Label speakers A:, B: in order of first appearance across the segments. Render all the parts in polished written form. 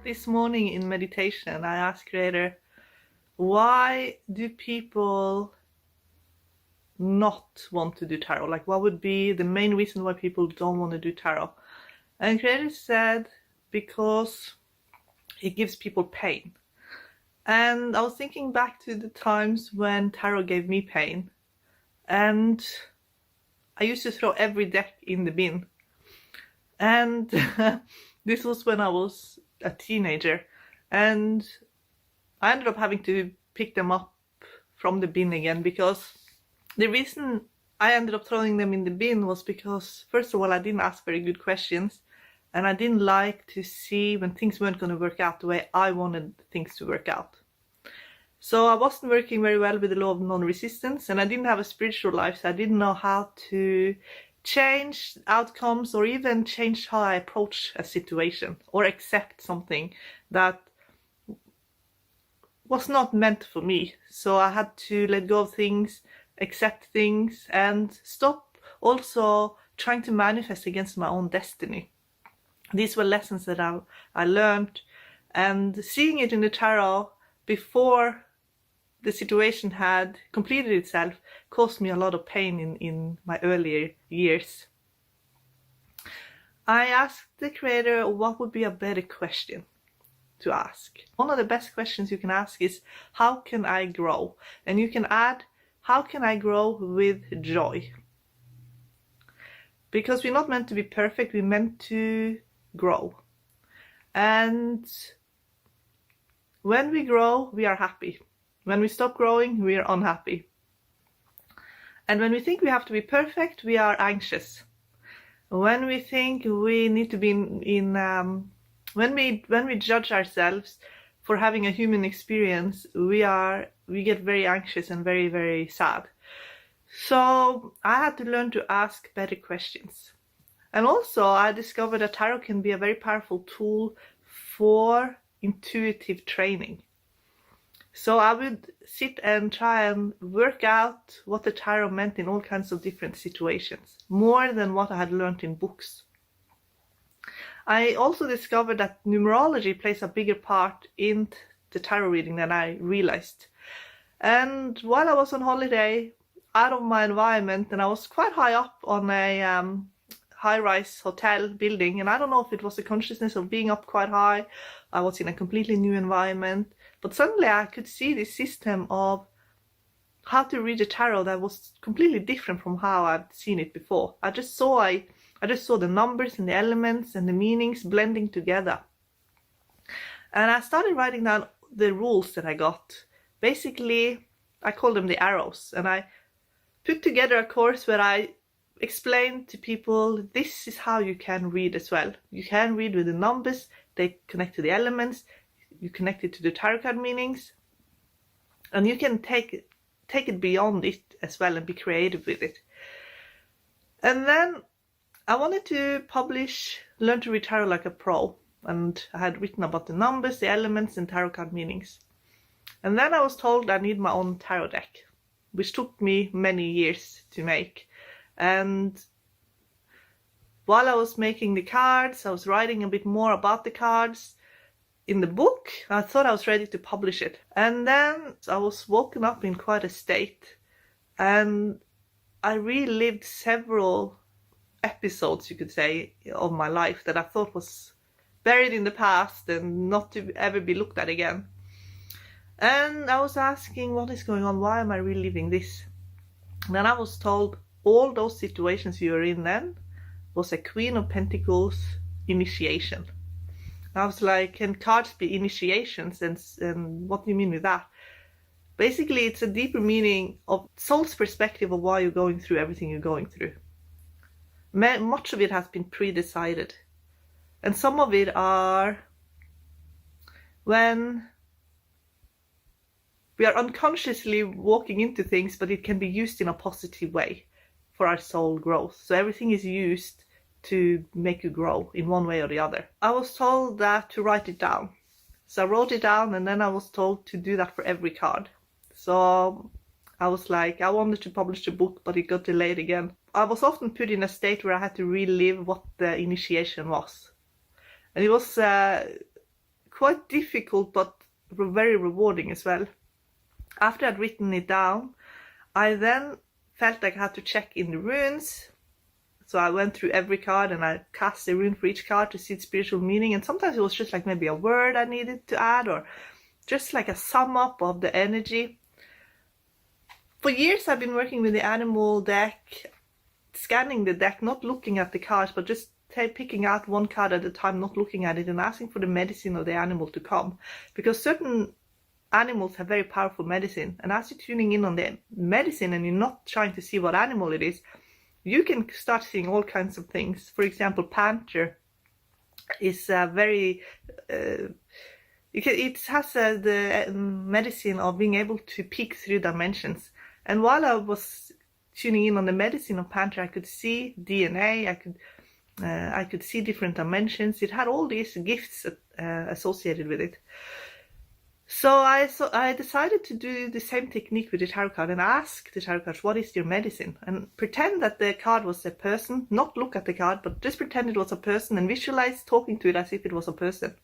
A: This morning in meditation, I asked Creator, why do people not want to do tarot? Like, what would be the main reason why people don't want to do tarot? And Creator said, because it gives people pain. And I was thinking back to the times when tarot gave me pain. And I used to throw every deck in the bin. And this was when I was a teenager, and I ended up having to pick them up from the bin again, because the reason I ended up throwing them in the bin was because, first of all, I didn't ask very good questions, and I didn't like to see when things weren't going to work out the way I wanted things to work out. So I wasn't working very well with the law of non-resistance, and I didn't have a spiritual life, so I didn't know how to change outcomes or even change how I approach a situation or accept something that was not meant for me. So I had to let go of things, accept things, and stop also trying to manifest against my own destiny. These were lessons that I learned, and seeing it in the tarot before the situation had completed itself caused me a lot of pain in my earlier years. I asked the Creator what would be a better question to ask. One of the best questions you can ask is, how can I grow? And you can add, how can I grow with joy? Because we're not meant to be perfect, we're meant to grow. And when we grow, we are happy. When we stop growing, we are unhappy. And when we think we have to be perfect, we are anxious. When we think we need to be when we judge ourselves for having a human experience, we get very anxious and very, very sad. So I had to learn to ask better questions. And also I discovered that tarot can be a very powerful tool for intuitive training. So I would sit and try and work out what the tarot meant in all kinds of different situations, more than what I had learned in books. I also discovered that numerology plays a bigger part in the tarot reading than I realized. And while I was on holiday, out of my environment, and I was quite high up on a high-rise hotel building, and I don't know if it was the consciousness of being up quite high, I was in a completely new environment, but suddenly I could see this system of how to read the tarot that was completely different from how I'd seen it before. I just saw the numbers and the elements and the meanings blending together. And I started writing down the rules that I got. Basically, I call them the arrows, and I put together a course where I explained to people, this is how you can read as well. You can read with the numbers, they connect to the elements, you connect it to the tarot card meanings, and you can take it beyond it as well and be creative with it. And then I wanted to publish Learn to Read Tarot Like a Pro, and I had written about the numbers, the elements, and tarot card meanings. And then I was told I need my own tarot deck, which took me many years to make. And while I was making the cards, I was writing a bit more about the cards in the book. I thought I was ready to publish it. And then I was woken up in quite a state, and I relived several episodes, you could say, of my life that I thought was buried in the past and not to ever be looked at again. And I was asking, what is going on? Why am I reliving this? And then I was told all those situations you were in then was a Queen of Pentacles initiation. I was like, can cards be initiations? And what do you mean with that? Basically, it's a deeper meaning of soul's perspective of why you're going through everything you're going through. Much of it has been pre-decided. And some of it are when we are unconsciously walking into things, but it can be used in a positive way for our soul growth. So everything is used to make you grow in one way or the other. I was told that to write it down. So I wrote it down, and then I was told to do that for every card. So I was like, I wanted to publish the book, but it got delayed again. I was often put in a state where I had to relive what the initiation was. And it was quite difficult but very rewarding as well. After I'd written it down, I then felt like I had to check in the runes. So I went through every card and I cast a rune for each card to see its spiritual meaning. And sometimes it was just like maybe a word I needed to add, or just like a sum up of the energy. For years I've been working with the animal deck, scanning the deck, not looking at the cards, but just picking out one card at a time, not looking at it, and asking for the medicine of the animal to come. Because certain animals have very powerful medicine, and as you're tuning in on the medicine and you're not trying to see what animal it is, you can start seeing all kinds of things. For example, Panther is very... it has the medicine of being able to peek through dimensions. And while I was tuning in on the medicine of Panther, I could see DNA, I could see different dimensions. It had all these gifts associated with it. So I decided to do the same technique with the tarot card and ask the tarot cards, what is your medicine? And pretend that the card was a person, not look at the card, but just pretend it was a person and visualize talking to it as if it was a person.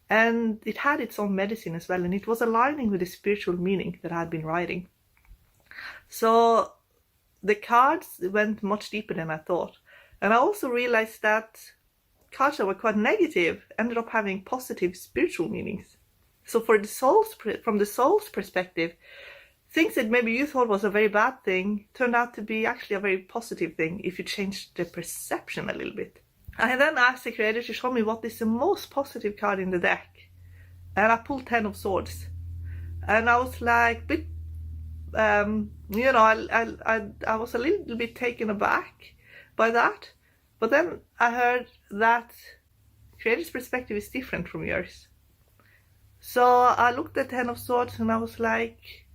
A: And it had its own medicine as well, and it was aligning with the spiritual meaning that I had been writing. So the cards went much deeper than I thought. And I also realized that cards that were quite negative ended up having positive spiritual meanings. So from the soul's perspective, things that maybe you thought was a very bad thing turned out to be actually a very positive thing if you changed the perception a little bit. I then asked the creator to show me what is the most positive card in the deck. And I pulled 10 of Swords. And I was like, I was a little bit taken aback by that. But then I heard that creator's perspective is different from yours. So I looked at 10 of Swords and I was like,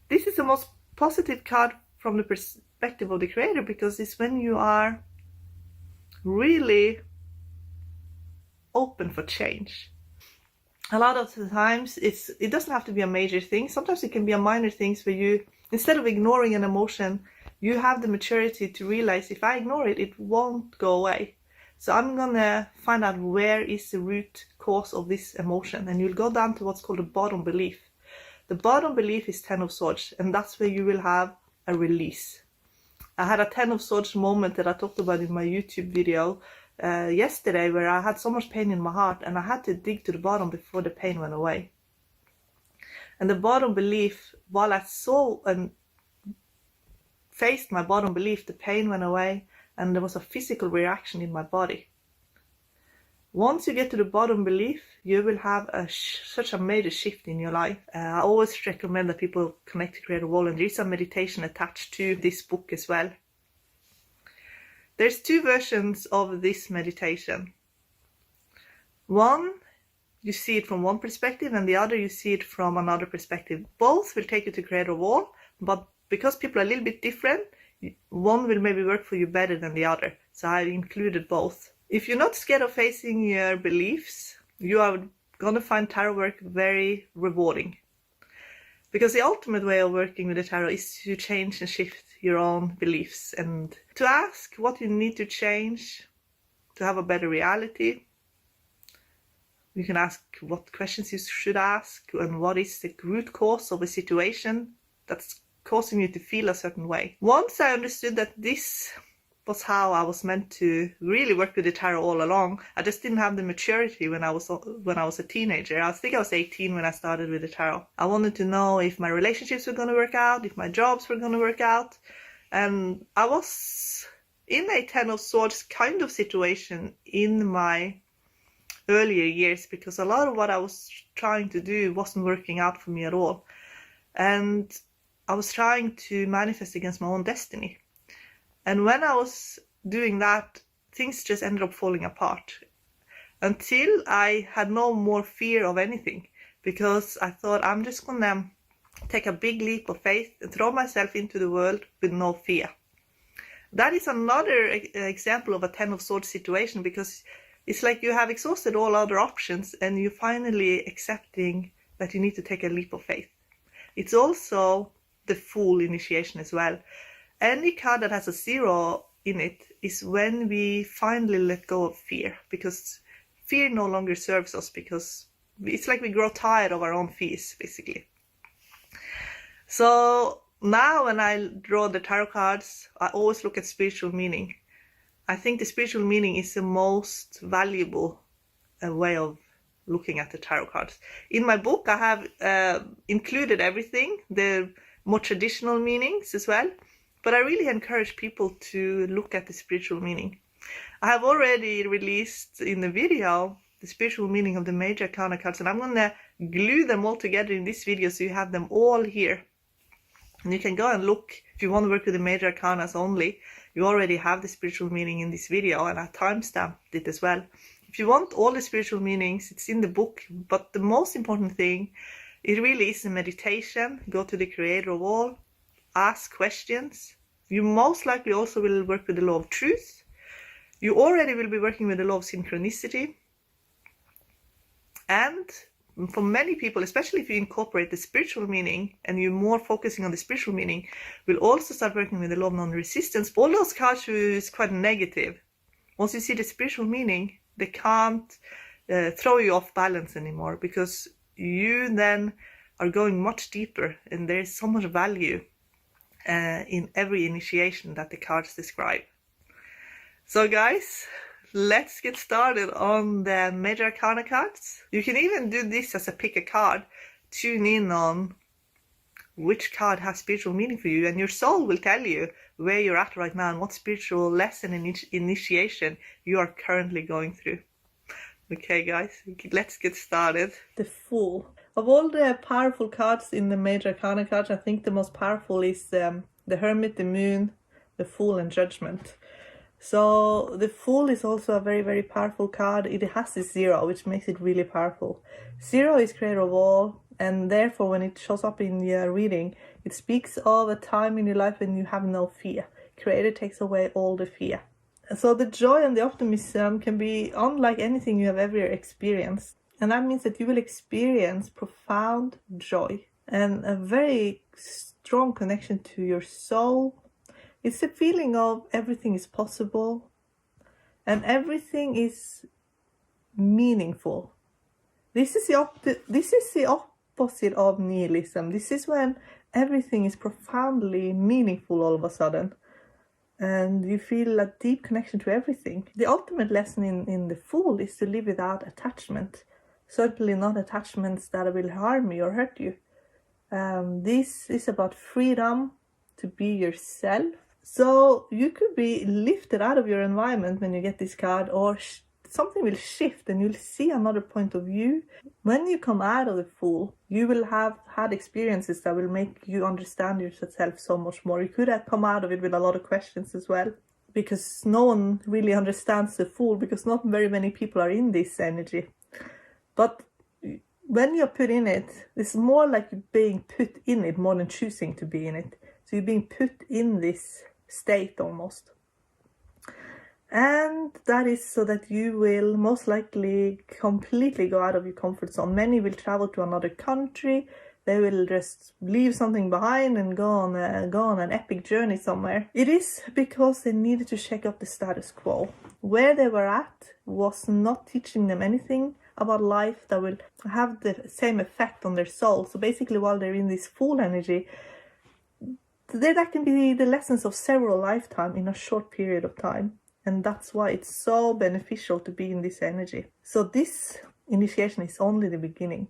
A: this is the most positive card from the perspective of the creator, because it's when you are really open for change. A lot of the times it doesn't have to be a major thing. Sometimes it can be a minor things where you, instead of ignoring an emotion, you have the maturity to realize if I ignore it, it won't go away. So I'm gonna find out where is the root cause of this emotion, and you'll go down to what's called the bottom belief. The bottom belief is 10 of Swords, and that's where you will have a release. I had a 10 of Swords moment that I talked about in my YouTube video yesterday, where I had so much pain in my heart and I had to dig to the bottom before the pain went away. And the bottom belief, while I saw and faced my bottom belief, the pain went away and there was a physical reaction in my body. Once you get to the bottom belief, you will have such a major shift in your life. I always recommend that people connect to Creator Wall, and there is a meditation attached to this book as well. There's 2 versions of this meditation. One, you see it from one perspective, and the other you see it from another perspective. Both will take you to Creator Wall, but because people are a little bit different, one will maybe work for you better than the other. So I included both. If you're not scared of facing your beliefs, you are going to find tarot work very rewarding. Because the ultimate way of working with the tarot is to change and shift your own beliefs, and to ask what you need to change to have a better reality. You can ask what questions you should ask and what is the root cause of a situation that's causing you to feel a certain way. Once I understood that this was how I was meant to really work with the tarot all along, I just didn't have the maturity when I was a teenager. I think I was 18 when I started with the tarot. I wanted to know if my relationships were going to work out, if my jobs were going to work out. And I was in a 10 of Swords kind of situation in my earlier years, because a lot of what I was trying to do wasn't working out for me at all. And I was trying to manifest against my own destiny. And when I was doing that, things just ended up falling apart. Until I had no more fear of anything, because I thought I'm just gonna take a big leap of faith and throw myself into the world with no fear. That is another example of a 10 of Swords situation, because it's like you have exhausted all other options and you're finally accepting that you need to take a leap of faith. It's also the Fool initiation as well. Any card that has a 0 in it is when we finally let go of fear, because fear no longer serves us, because it's like we grow tired of our own fears, basically. So now when I draw the tarot cards, I always look at spiritual meaning. I think the spiritual meaning is the most valuable way of looking at the tarot cards. In my book, I have included everything, the more traditional meanings as well, but I really encourage people to look at the spiritual meaning. I have already released in the video the spiritual meaning of the major arcana cards, and I'm going to glue them all together in this video so you have them all here. And you can go and look, if you want to work with the major arcanas only, you already have the spiritual meaning in this video, and I timestamped it as well. If you want all the spiritual meanings, it's in the book, but the most important thing, it really is a meditation. Go to the creator of all, ask questions. You most likely also will work with the law of truth. You already will be working with the law of synchronicity. And for many people, especially if you incorporate the spiritual meaning and you're more focusing on the spiritual meaning, will also start working with the law of non-resistance. All those cards is quite negative. Once you see the spiritual meaning, they can't throw you off balance anymore, because you then are going much deeper, and there is so much value in every initiation that the cards describe. So guys, let's get started on the major arcana cards. You can even do this as a pick a card. Tune in on which card has spiritual meaning for you, and your soul will tell you where you're at right now and what spiritual lesson and initiation you are currently going through. Okay guys, let's get started. The Fool. Of all the powerful cards in the major arcana cards, I think the most powerful is the Hermit, the Moon, the Fool, and Judgment. So the Fool is also a very, very powerful card. It has this 0, which makes it really powerful. 0 is creator of all, and therefore when it shows up in your reading, it speaks of a time in your life when you have no fear. Creator takes away all the fear. So the joy and the optimism can be unlike anything you have ever experienced. And that means that you will experience profound joy and a very strong connection to your soul. It's a feeling of everything is possible and everything is meaningful. This is the opposite of nihilism. This is when everything is profoundly meaningful all of a sudden, and you feel a deep connection to everything. The ultimate lesson in the Fool is to live without attachment. Certainly not attachments that will harm you or hurt you. This is about freedom to be yourself. So you could be lifted out of your environment when you get this card, or something will shift and you'll see another point of view. When you come out of the Fool, you will have had experiences that will make you understand yourself so much more. You could have come out of it with a lot of questions as well, because no one really understands the Fool, because not very many people are in this energy. But when you're put in it, it's more like you're being put in it more than choosing to be in it. So you're being put in this state almost. And that is so that you will most likely completely go out of your comfort zone. Many will travel to another country. They will just leave something behind and go on an epic journey somewhere. It is because they needed to shake up the status quo. Where they were at was not teaching them anything about life that will have the same effect on their soul. So basically, while they're in this Fool energy, that can be the lessons of several lifetimes in a short period of time. And that's why it's so beneficial to be in this energy. So this initiation is only the beginning.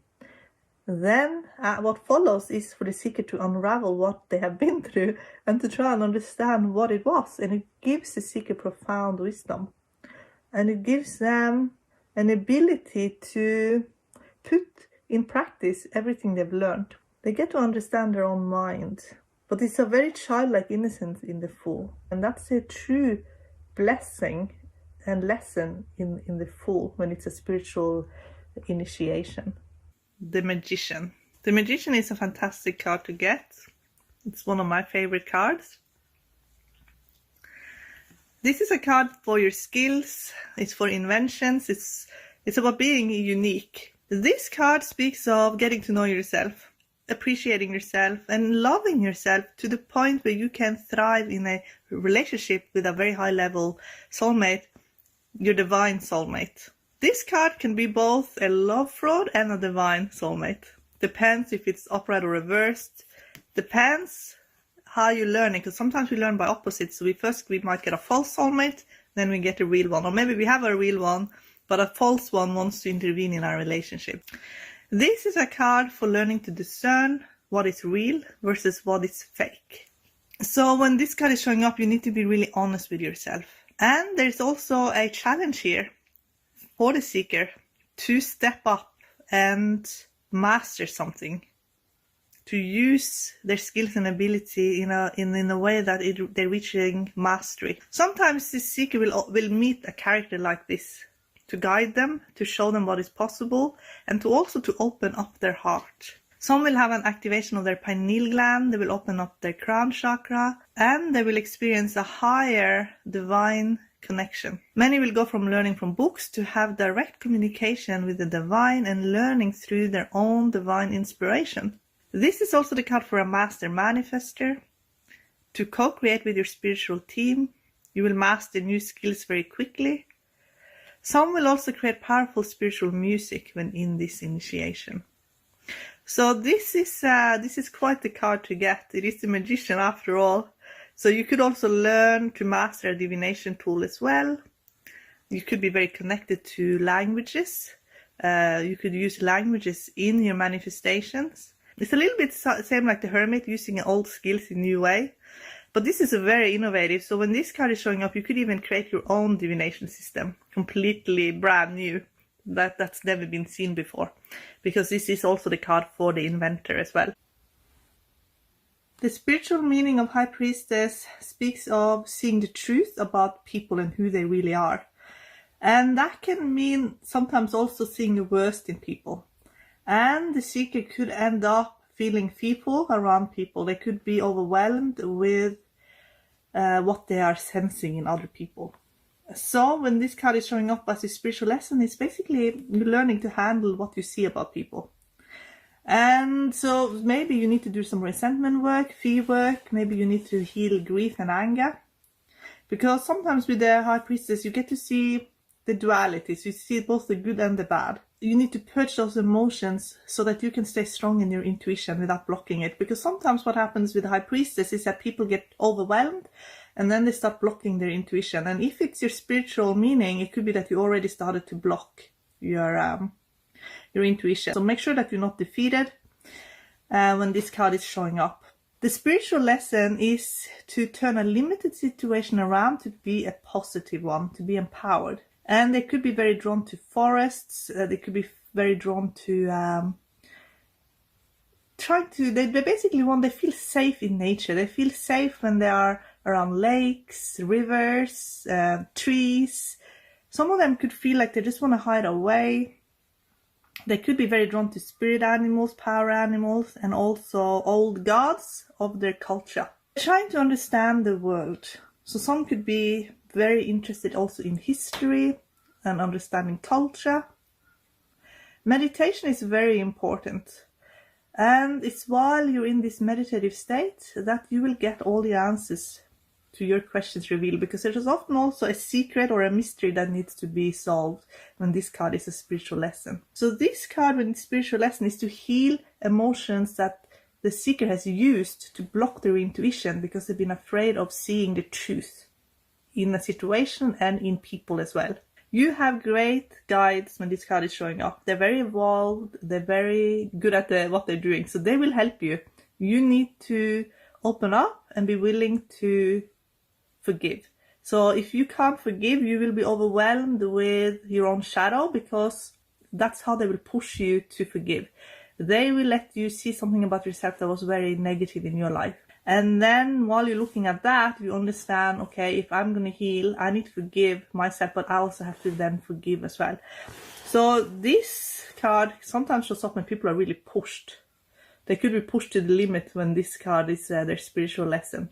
A: Then what follows is for the seeker to unravel what they have been through and to try and understand what it was. And it gives the seeker profound wisdom. And it gives them an ability to put in practice everything they've learned. They get to understand their own mind. But it's a very childlike innocence in the Fool. And that's a true blessing and lesson in the Fool when it's a spiritual initiation. The Magician. The Magician is a fantastic card to get. It's one of my favorite cards. This is a card for your skills. It's for inventions. It's about being unique. This card speaks of getting to know yourself, appreciating yourself and loving yourself to the point where you can thrive in a relationship with a very high level soulmate, your divine soulmate. This card can be both a love fraud and a divine soulmate. Depends if it's upright or reversed. Depends how you're learning, because sometimes we learn by opposites. So we might get a false soulmate, then we get a real one. Or maybe we have a real one, but a false one wants to intervene in our relationship. This is a card for learning to discern what is real versus what is fake. So when this card is showing up, you need to be really honest with yourself. And there's also a challenge here for the seeker to step up and master something, to use their skills and ability in a way that they're reaching mastery. Sometimes the seeker will meet a character like this to guide them, to show them what is possible, and to also to open up their heart. Some will have an activation of their pineal gland, they will open up their crown chakra, and they will experience a higher divine connection. Many will go from learning from books to have direct communication with the divine and learning through their own divine inspiration. This is also the card for a master manifester. To co-create with your spiritual team, you will master new skills very quickly. Some will also create powerful spiritual music when in this initiation. So this is quite the card to get. It is the Magician after all. So you could also learn to master a divination tool as well. You could be very connected to languages. You could use languages in your manifestations. It's a little bit same like the Hermit, using old skills in a new way. But this is a very innovative. So when this card is showing up, you could even create your own divination system, completely brand new. That's never been seen before, because this is also the card for the inventor as well. The spiritual meaning of High Priestess speaks of seeing the truth about people and who they really are. And that can mean sometimes also seeing the worst in people. And the seeker could end up feeling fearful around people. They could be overwhelmed with what they are sensing in other people. So when this card is showing up as a spiritual lesson, it's basically learning to handle what you see about people. And so maybe you need to do some resentment work, fear work, maybe you need to heal grief and anger. Because sometimes with the High Priestess, you get to see the dualities, you see both the good and the bad. You need to purge those emotions so that you can stay strong in your intuition without blocking it. Because sometimes what happens with the High Priestess is that people get overwhelmed and then they start blocking their intuition. And if it's your spiritual meaning, it could be that you already started to block your intuition. So make sure that you're not defeated when this card is showing up. The spiritual lesson is to turn a limited situation around to be a positive one, to be empowered. And they could be very drawn to forests. They could be very drawn to they feel safe in nature. They feel safe when they are around lakes, rivers, trees. Some of them could feel like they just want to hide away. They could be very drawn to spirit animals, power animals, and also old gods of their culture. They're trying to understand the world. So some could be very interested also in history and understanding culture. Meditation is very important. And it's while you're in this meditative state that you will get all the answers to your questions revealed, because there is often also a secret or a mystery that needs to be solved when this card is a spiritual lesson. So this card when it's spiritual lesson is to heal emotions that the seeker has used to block their intuition because they've been afraid of seeing the truth in a situation and in people as well. You have great guides when this card is showing up. They're very evolved, they're very good at what they're doing, so they will help you. You need to open up and be willing to forgive. So if you can't forgive, you will be overwhelmed with your own shadow, because that's how they will push you to forgive. They will let you see something about yourself that was very negative in your life. And then while you're looking at that, you understand, okay, if I'm going to heal, I need to forgive myself, but I also have to then forgive as well. So this card sometimes shows up when people are really pushed. They could be pushed to the limit when this card is their spiritual lesson.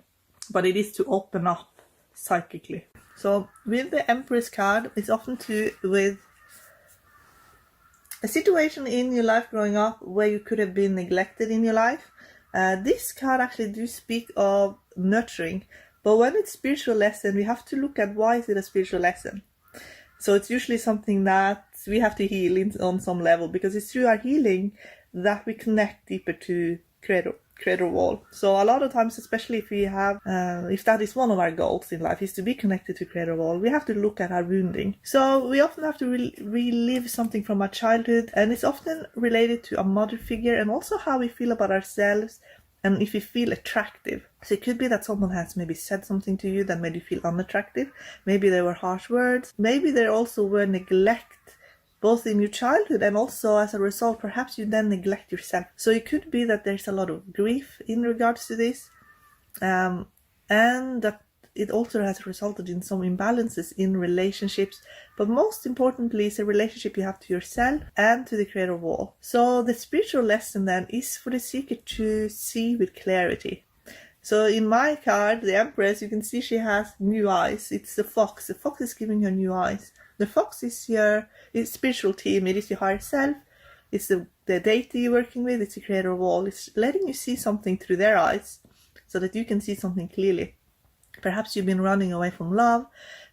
A: But it is to open up psychically. So with the Empress card, it's often to do with a situation in your life growing up where you could have been neglected in your life. This card actually do speak of nurturing, but when it's spiritual lesson, we have to look at why is it a spiritual lesson. So it's usually something that we have to heal on some level, because it's through our healing that we connect deeper to creator wall. So a lot of times, especially if we have, if that is one of our goals in life, is to be connected to creator wall, we have to look at our wounding. So we often have to relive something from our childhood, and it's often related to a mother figure and also how we feel about ourselves and if we feel attractive. So it could be that someone has maybe said something to you that made you feel unattractive. Maybe there were harsh words. Maybe there also were neglect, both in your childhood and also as a result, perhaps you then neglect yourself. So it could be that there's a lot of grief in regards to this, and that it also has resulted in some imbalances in relationships. But most importantly, it's a relationship you have to yourself and to the creator wall. So the spiritual lesson then is for the seeker to see with clarity. So in my card, the Empress, you can see she has new eyes. It's the fox. The fox is giving her new eyes. The fox is your spiritual team. It is your higher self. It's the deity you're working with. It's the creator wall. It's letting you see something through their eyes so that you can see something clearly. Perhaps you've been running away from love.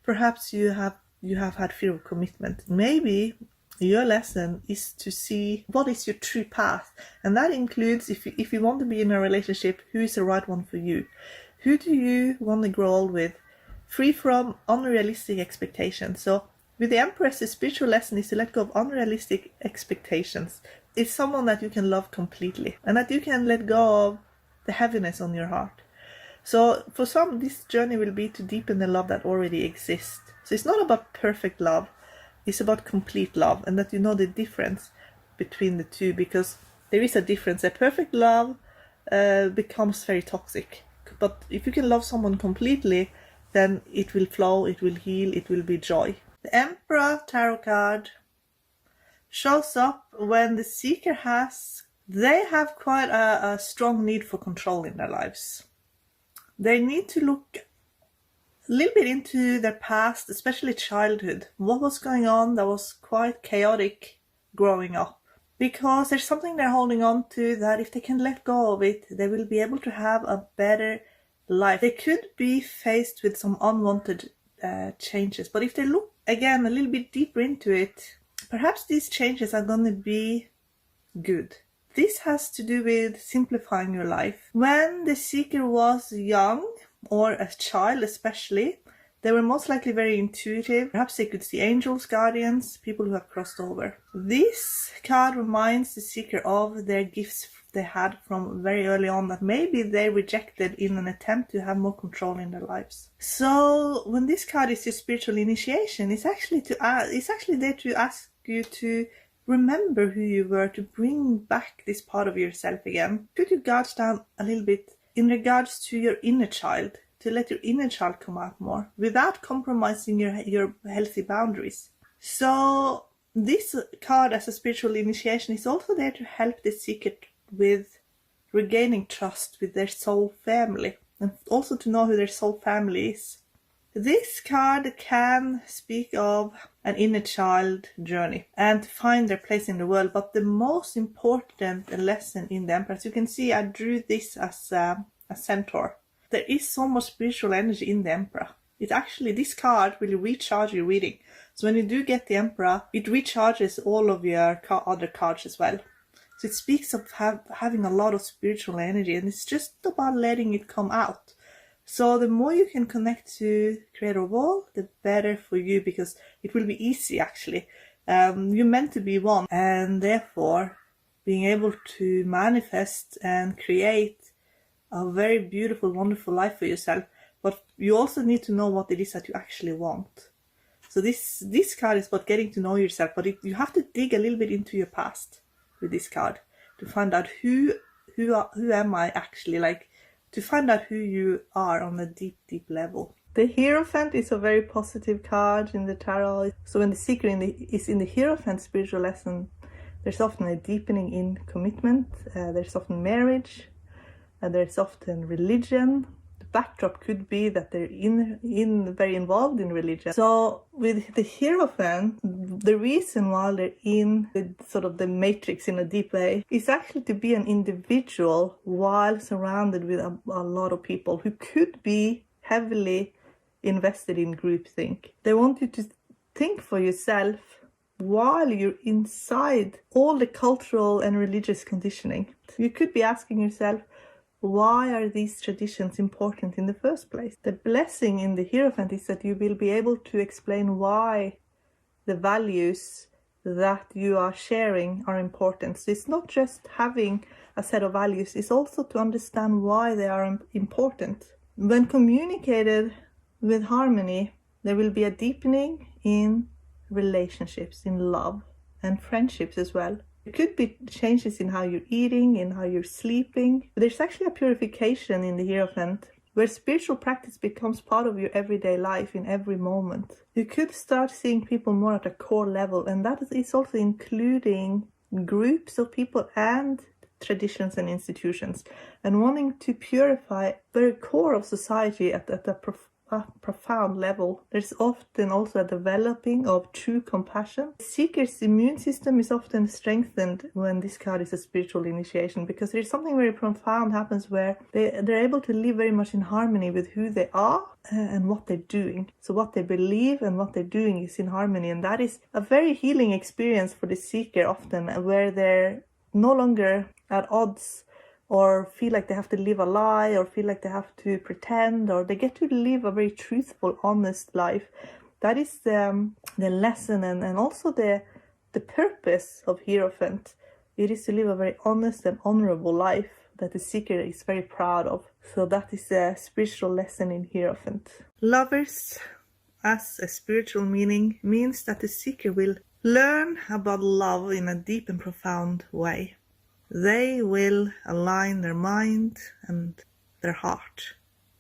A: Perhaps you have had fear of commitment. Maybe your lesson is to see what is your true path. And that includes, if you want to be in a relationship, who is the right one for you? Who do you want to grow old with? Free from unrealistic expectations. So with the Empress, the spiritual lesson is to let go of unrealistic expectations. It's someone that you can love completely and that you can let go of the heaviness on your heart. So for some, this journey will be to deepen the love that already exists. So it's not about perfect love, it's about complete love, and that you know the difference between the two, because there is a difference. A perfect love becomes very toxic. But if you can love someone completely, then it will flow, it will heal, it will be joy. The Emperor tarot card shows up when the seeker they have quite a strong need for control in their lives. They need to look a little bit into their past, especially childhood. What was going on that was quite chaotic growing up? Because there's something they're holding on to that if they can let go of it, they will be able to have a better life. They could be faced with some unwanted changes. But if they look, again, a little bit deeper into it, perhaps these changes are going to be good. This has to do with simplifying your life. When the seeker was young, or a child especially, they were most likely very intuitive. Perhaps they could see angels, guardians, people who have crossed over. This card reminds the seeker of their gifts they had from very early on that maybe they rejected in an attempt to have more control in their lives. So when this card is your spiritual initiation, it's actually there to ask you to remember who you were, to bring back this part of yourself again. Put your guards down a little bit in regards to your inner child, to let your inner child come out more without compromising your healthy boundaries. So this card as a spiritual initiation is also there to help the seeker with regaining trust with their soul family, and also to know who their soul family is. This card can speak of an inner child journey and to find their place in the world. But the most important lesson in the Empress, you can see I drew this as a centaur. There is so much spiritual energy in the Emperor. This card will recharge your reading. So when you do get the Emperor, it recharges all of your other cards as well. So it speaks of having a lot of spiritual energy, and it's just about letting it come out. So the more you can connect to Creator Wall, the better for you, because it will be easy actually. You're meant to be one, and therefore being able to manifest and create a very beautiful, wonderful life for yourself. But you also need to know what it is that you actually want. So this card is about getting to know yourself, but you have to dig a little bit into your past with this card to find out who am I actually, like, to find out who you are on a deep, deep level. The Hierophant is a very positive card in the tarot. So when the seeker is in the Hierophant spiritual lesson, there's often a deepening in commitment, there's often marriage, there's often religion. The backdrop could be that they're very involved in religion. So with the Hierophant, the reason why they're in the matrix in a deep way is actually to be an individual while surrounded with a lot of people who could be heavily invested in groupthink. They want you to think for yourself while you're inside all the cultural and religious conditioning. You could be asking yourself, why are these traditions important in the first place? The blessing in the Hierophant is that you will be able to explain why the values that you are sharing are important. So it's not just having a set of values, it's also to understand why they are important. When communicated with harmony, there will be a deepening in relationships, in love and friendships as well. It could be changes in how you're eating, in how you're sleeping. There's actually a purification in the Hierophant where spiritual practice becomes part of your everyday life in every moment. You could start seeing people more at a core level, and that is also including groups of people and traditions and institutions, and wanting to purify the very core of society at a profound level. There's often also a developing of true compassion. The seeker's immune system is often strengthened when this card is a spiritual initiation, because there's something very profound happens where they're able to live very much in harmony with who they are and what they're doing. So what they believe and what they're doing is in harmony, and that is a very healing experience for the seeker often, where they're no longer at odds or feel like they have to live a lie, or feel like they have to pretend, or they get to live a very truthful, honest life. That is the lesson and also the purpose of Hierophant. It is to live a very honest and honorable life that the seeker is very proud of. So that is a spiritual lesson in Hierophant. Lovers, as a spiritual meaning, means that the seeker will learn about love in a deep and profound way. They will align their mind and their heart.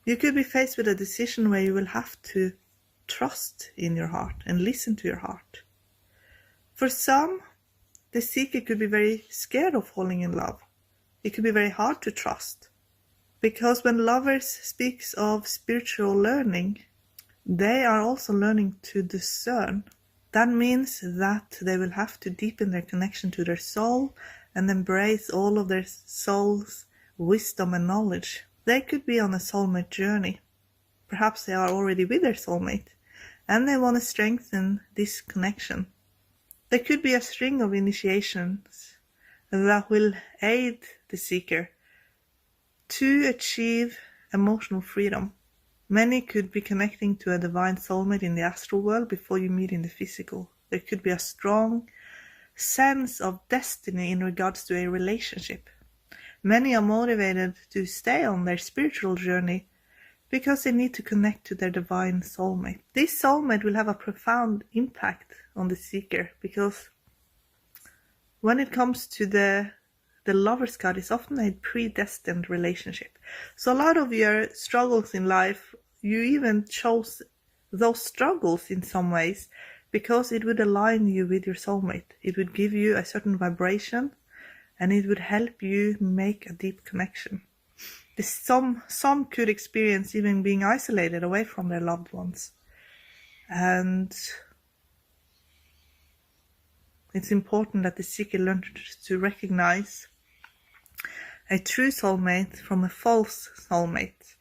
A: You could be faced with a decision where you will have to trust in your heart and listen to your heart. For some, the seeker could be very scared of falling in love. It could be very hard to trust, because when lovers speaks of spiritual learning, they are also learning to discern. That means that they will have to deepen their connection to their soul and embrace all of their soul's wisdom and knowledge. They could be on a soulmate journey. Perhaps they are already with their soulmate, and they want to strengthen this connection. There could be a string of initiations that will aid the seeker to achieve emotional freedom. Many could be connecting to a divine soulmate in the astral world before you meet in the physical. There could be a strong sense of destiny in regards to a relationship. Many are motivated to stay on their spiritual journey because they need to connect to their divine soulmate. This soulmate will have a profound impact on the seeker, because when it comes to the Lover's card, is often a predestined relationship. So a lot of your struggles in life, you even chose those struggles in some ways because it would align you with your soulmate. It would give you a certain vibration, and it would help you make a deep connection. Some could experience even being isolated away from their loved ones. And it's important that the seeker learns to recognize a true soulmate from a false soulmate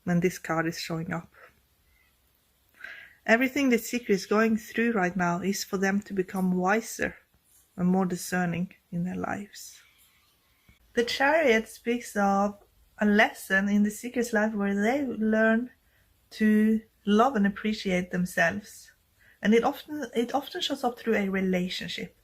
A: when this card is showing up. Everything the seeker is going through right now is for them to become wiser and more discerning in their lives. The Chariot speaks of a lesson in the seeker's life where they learn to love and appreciate themselves. And it often shows up through a relationship.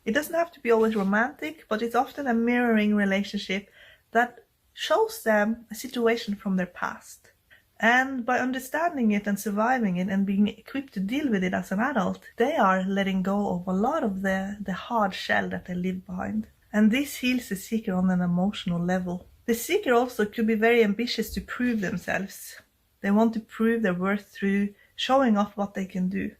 A: It doesn't have to be always romantic, but it's often a mirroring relationship that shows them a situation from their past. And by understanding it and surviving it and being equipped to deal with it as an adult, they are letting go of a lot of the hard shell that they leave behind. And this heals the seeker on an emotional level. The seeker also could be very ambitious to prove themselves. They want to prove their worth through showing off what they can do.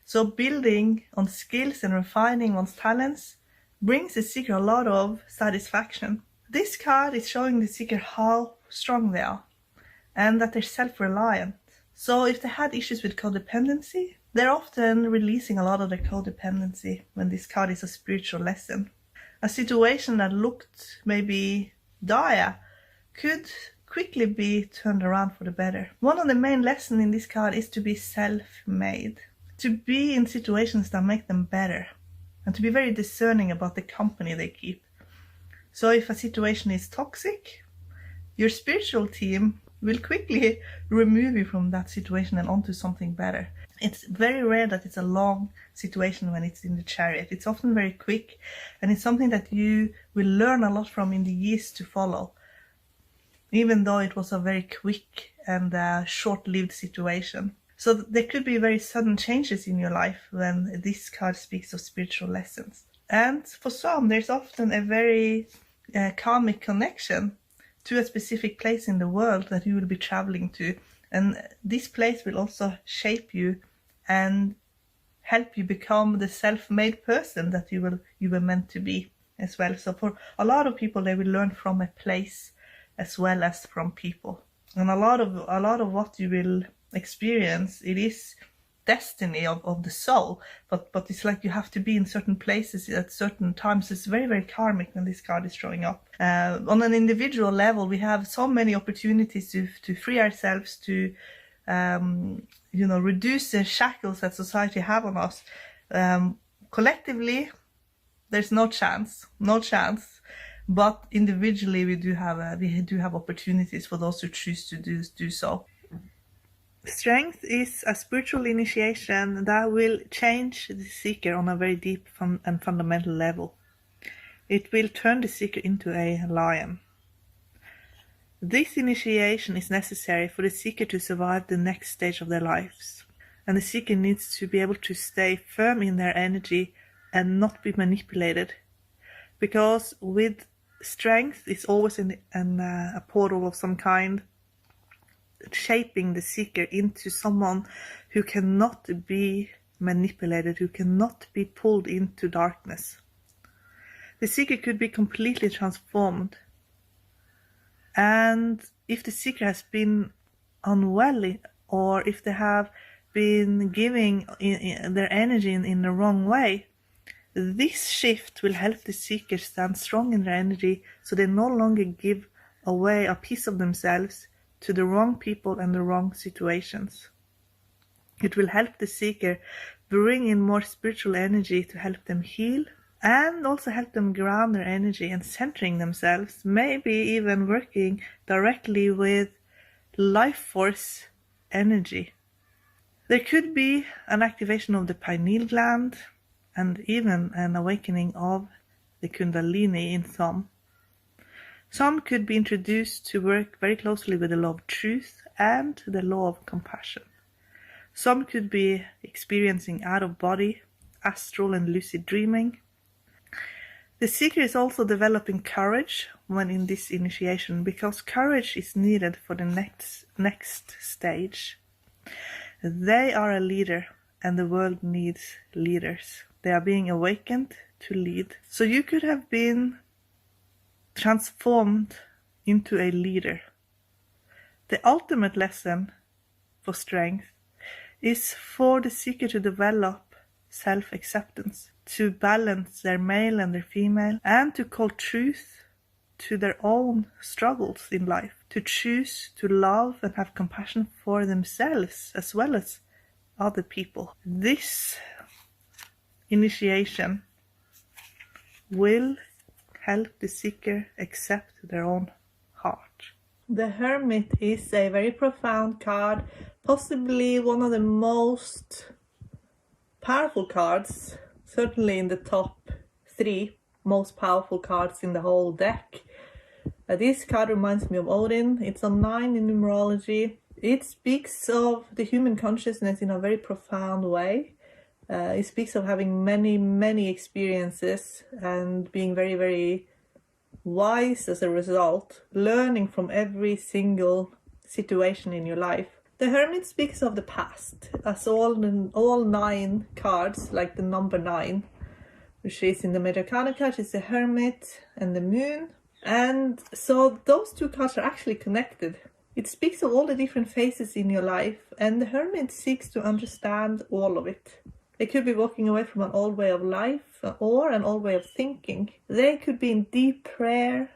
A: So building on skills and refining one's talents brings the seeker a lot of satisfaction. This card is showing the seeker how strong they are and that they're self-reliant. So if they had issues with codependency, they're often releasing a lot of their codependency when this card is a spiritual lesson. A situation that looked maybe dire could quickly be turned around for the better. One of the main lessons in this card is to be self-made, to be in situations that make them better, and to be very discerning about the company they keep. So if a situation is toxic, your spiritual team will quickly remove you from that situation and onto something better. It's very rare that it's a long situation when it's in the Chariot. It's often very quick, and it's something that you will learn a lot from in the years to follow, even though it was a very quick and short-lived situation. So there could be very sudden changes in your life when this card speaks of spiritual lessons. And for some, there's often a very karmic connection to a specific place in the world that you will be traveling to. And this place will also shape you and help you become the self-made person that you were meant to be as well. So for a lot of people, they will learn from a place as well as from people. And a lot of what you will experience, it is destiny of the soul, but it's like you have to be in certain places at certain times. It's very, very karmic when this card is showing up. On an individual level, we have so many opportunities to free ourselves, to reduce the shackles that society have on us. Collectively, there's no chance, but individually we do have opportunities for those who choose to do so. Strength is a spiritual initiation that will change the seeker on a very deep and fundamental level. It will turn the seeker into a lion. This initiation is necessary for the seeker to survive the next stage of their lives, and the seeker needs to be able to stay firm in their energy and not be manipulated, because with strength is always a portal of some kind, shaping the seeker into someone who cannot be manipulated, who cannot be pulled into darkness. The seeker could be completely transformed, and if the seeker has been unwell, or if they have been giving their energy in the wrong way, this shift will help the seeker stand strong in their energy, so they no longer give away a piece of themselves to the wrong people and the wrong situations. It will help the seeker bring in more spiritual energy to help them heal, and also help them ground their energy and centering themselves, maybe even working directly with life force energy. There could be an activation of the pineal gland and even an awakening of the Kundalini in some. Some could be introduced to work very closely with the law of truth and the law of compassion. Some could be experiencing out-of-body, astral and lucid dreaming. The seeker is also developing courage when in this initiation, because courage is needed for the next stage. They are a leader, and the world needs leaders. They are being awakened to lead. So you could have been transformed into a leader. The ultimate lesson for strength is for the seeker to develop self-acceptance, to balance their male and their female, and to call truth to their own struggles in life, to choose to love and have compassion for themselves as well as other people. This initiation will help the seeker accept their own heart. The Hermit is a very profound card, possibly one of the most powerful cards, certainly in the top 3 most powerful cards in the whole deck. This card reminds me of Odin. It's a 9 in numerology. It speaks of the human consciousness in a very profound way. It speaks of having many experiences and being very, very wise as a result, learning from every single situation in your life. The Hermit speaks of the past, as all 9 cards, like the number 9, which is in the Arcana card, is the Hermit and the Moon. And so those 2 cards are actually connected. It speaks of all the different phases in your life, and the Hermit seeks to understand all of it. They could be walking away from an old way of life or an old way of thinking. They could be in deep prayer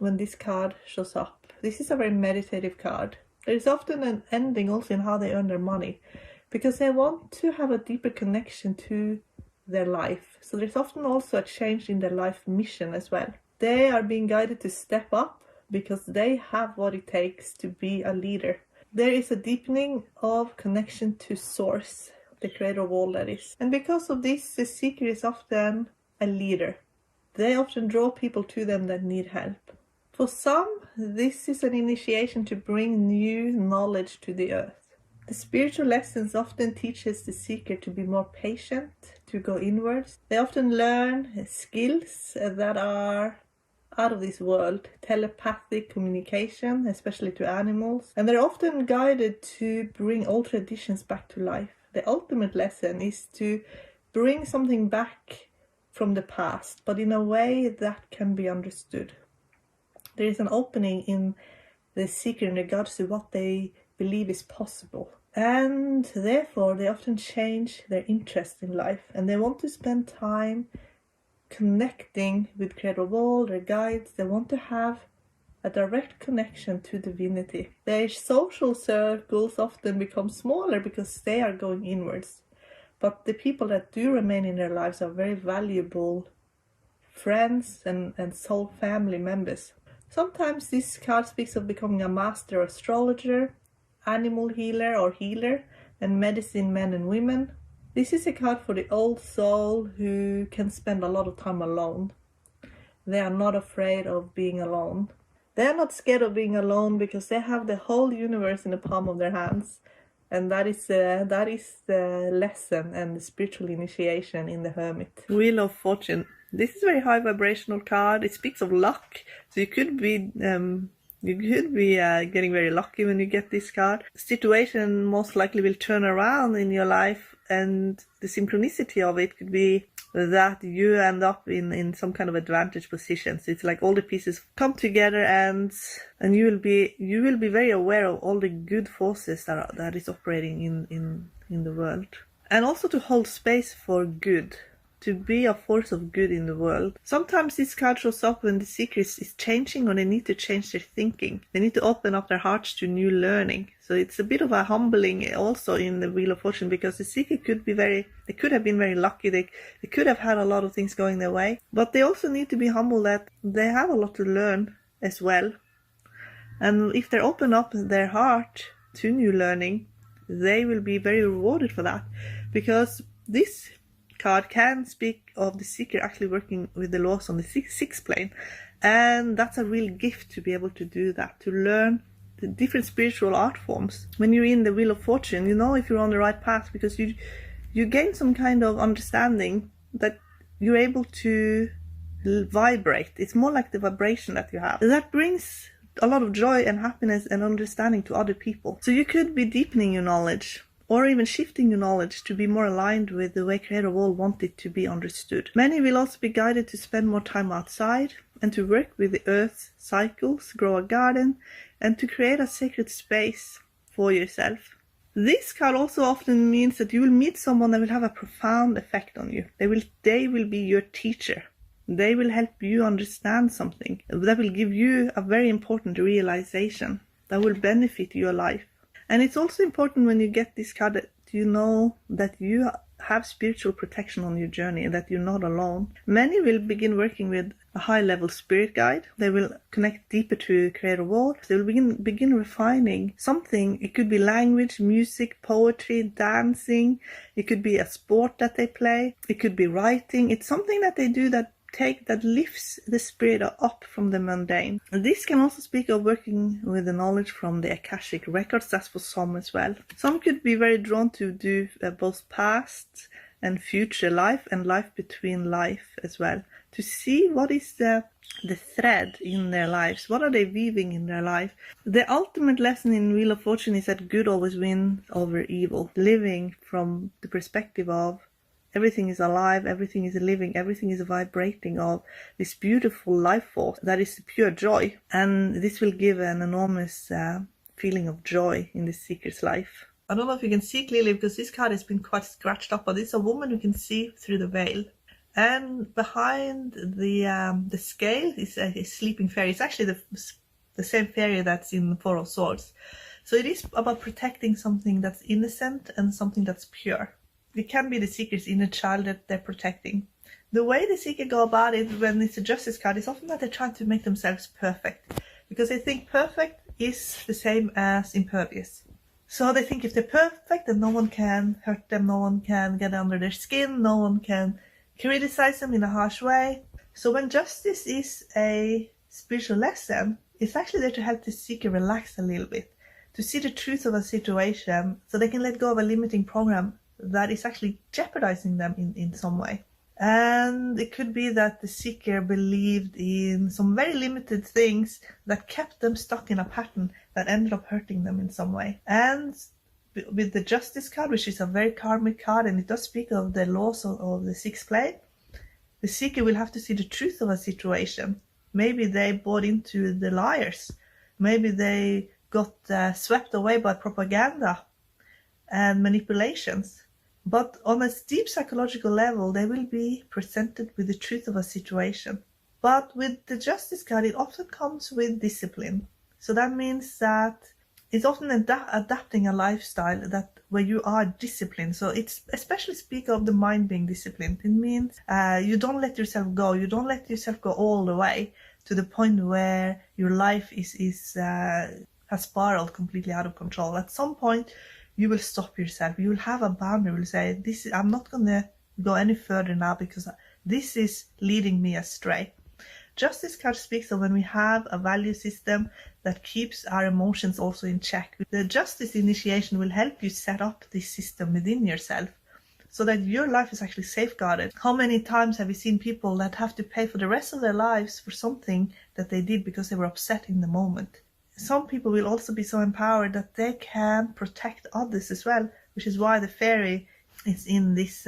A: when this card shows up. this is a very meditative card. There is often an ending also in how they earn their money, because they want to have a deeper connection to their life. So there's often also a change in their life mission as well. They are being guided to step up because they have what it takes to be a leader. There is a deepening of connection to source, the creator of all that is. And because of this, the seeker is often a leader. They often draw people to them that need help. For some, this is an initiation to bring new knowledge to the earth. The spiritual lessons often teaches the seeker to be more patient, to go inwards. They often learn skills that are out of this world, telepathic communication, especially to animals, and they're often guided to bring old traditions back to life. The ultimate lesson is to bring something back from the past, but in a way that can be understood. There is an opening in the seeker in regards to what they believe is possible, and therefore they often change their interest in life, and they want to spend time connecting with creator of all, their guides. They want to have a direct connection to divinity. Their social circles often become smaller because they are going inwards, but the people that do remain in their lives are very valuable friends and soul family members. Sometimes this card speaks of becoming a master astrologer, animal healer or healer, and medicine men and women. This is a card for the old soul who can spend a lot of time alone. They are not afraid of being alone. They are not scared of being alone because they have the whole universe in the palm of their hands. And that is the lesson and the spiritual initiation in the Hermit. Wheel of Fortune. This is a very high vibrational card. It speaks of luck. So you could be getting very lucky when you get this card. The situation most likely will turn around in your life, and the synchronicity of it could be that you end up in some kind of advantage position. So it's like all the pieces come together, and you will be very aware of all the good forces that is operating in the world, and also to hold space for good, to be a force of good in the world. Sometimes this card shows up when the seeker is changing, or they need to change their thinking. They need to open up their hearts to new learning. So it's a bit of a humbling also in the Wheel of Fortune, because the seeker could have been very lucky. They could have had a lot of things going their way, but they also need to be humble that they have a lot to learn as well. And if they open up their heart to new learning, they will be very rewarded for that, because this card can speak of the seeker actually working with the laws on the sixth plane, and that's a real gift to be able to do that, to learn the different spiritual art forms. When you're in the Wheel of Fortune, you know if you're on the right path, because you gain some kind of understanding that you're able to vibrate. It's more like the vibration that you have that brings a lot of joy and happiness and understanding to other people. So you could be deepening your knowledge, or even shifting your knowledge to be more aligned with the way Creator of all want it to be understood. Many will also be guided to spend more time outside and to work with the earth's cycles, grow a garden, and to create a sacred space for yourself. This card also often means that you will meet someone that will have a profound effect on you. They will be your teacher. They will help you understand something that will give you a very important realization that will benefit your life. And it's also important when you get this card that you know that you have spiritual protection on your journey and that you're not alone. Many will begin working with a high-level spirit guide. They will connect deeper to Creator of all. They will begin refining something. It could be language, music, poetry, dancing. It could be a sport that they play. It could be writing. It's something that they do that lifts the spirit up from the mundane. This can also speak of working with the knowledge from the Akashic records. That's for some as well. Some could be very drawn to do both past and future life, and life between life as well, to see what is the thread in their lives. What are they weaving in their life? The ultimate lesson in Wheel of Fortune is that good always wins over evil, living from the perspective of everything is alive, everything is living, everything is vibrating of this beautiful life force that is pure joy. And this will give an enormous feeling of joy in the seeker's life. I don't know if you can see clearly because this card has been quite scratched up, but this is a woman who can see through the veil. And behind the scale is a sleeping fairy. It's actually the the same fairy that's in the Four of Swords. So it is about protecting something that's innocent and something that's pure. It can be the seeker's inner child that they're protecting. The way the seeker go about it when it's a Justice card is often that they're trying to make themselves perfect, because they think perfect is the same as impervious. So they think if they're perfect, then no one can hurt them, no one can get under their skin, no one can criticize them in a harsh way. So when Justice is a spiritual lesson, it's actually there to help the seeker relax a little bit, to see the truth of a situation so they can let go of a limiting program that is actually jeopardizing them in some way. And it could be that the seeker believed in some very limited things that kept them stuck in a pattern that ended up hurting them in some way. And with the Justice card, which is a very karmic card, and it does speak of the laws of the sixth plane, the seeker will have to see the truth of a situation. Maybe they bought into the liars. Maybe they got swept away by propaganda and manipulations. But on a deep psychological level, they will be presented with the truth of a situation. But with the Justice card, it often comes with discipline. So that means that it's often adapting a lifestyle that where you are disciplined. So it's especially speak of the mind being disciplined. It means you don't let yourself go. You don't let yourself go all the way to the point where your life has spiraled completely out of control. At some point, you will stop yourself. You will have a boundary. You will say, I'm not going to go any further now because this is leading me astray. Justice card speaks of when we have a value system that keeps our emotions also in check. The Justice initiation will help you set up this system within yourself so that your life is actually safeguarded. How many times have you seen people that have to pay for the rest of their lives for something that they did because they were upset in the moment? Some people will also be so empowered that they can protect others as well, which is why the fairy is in this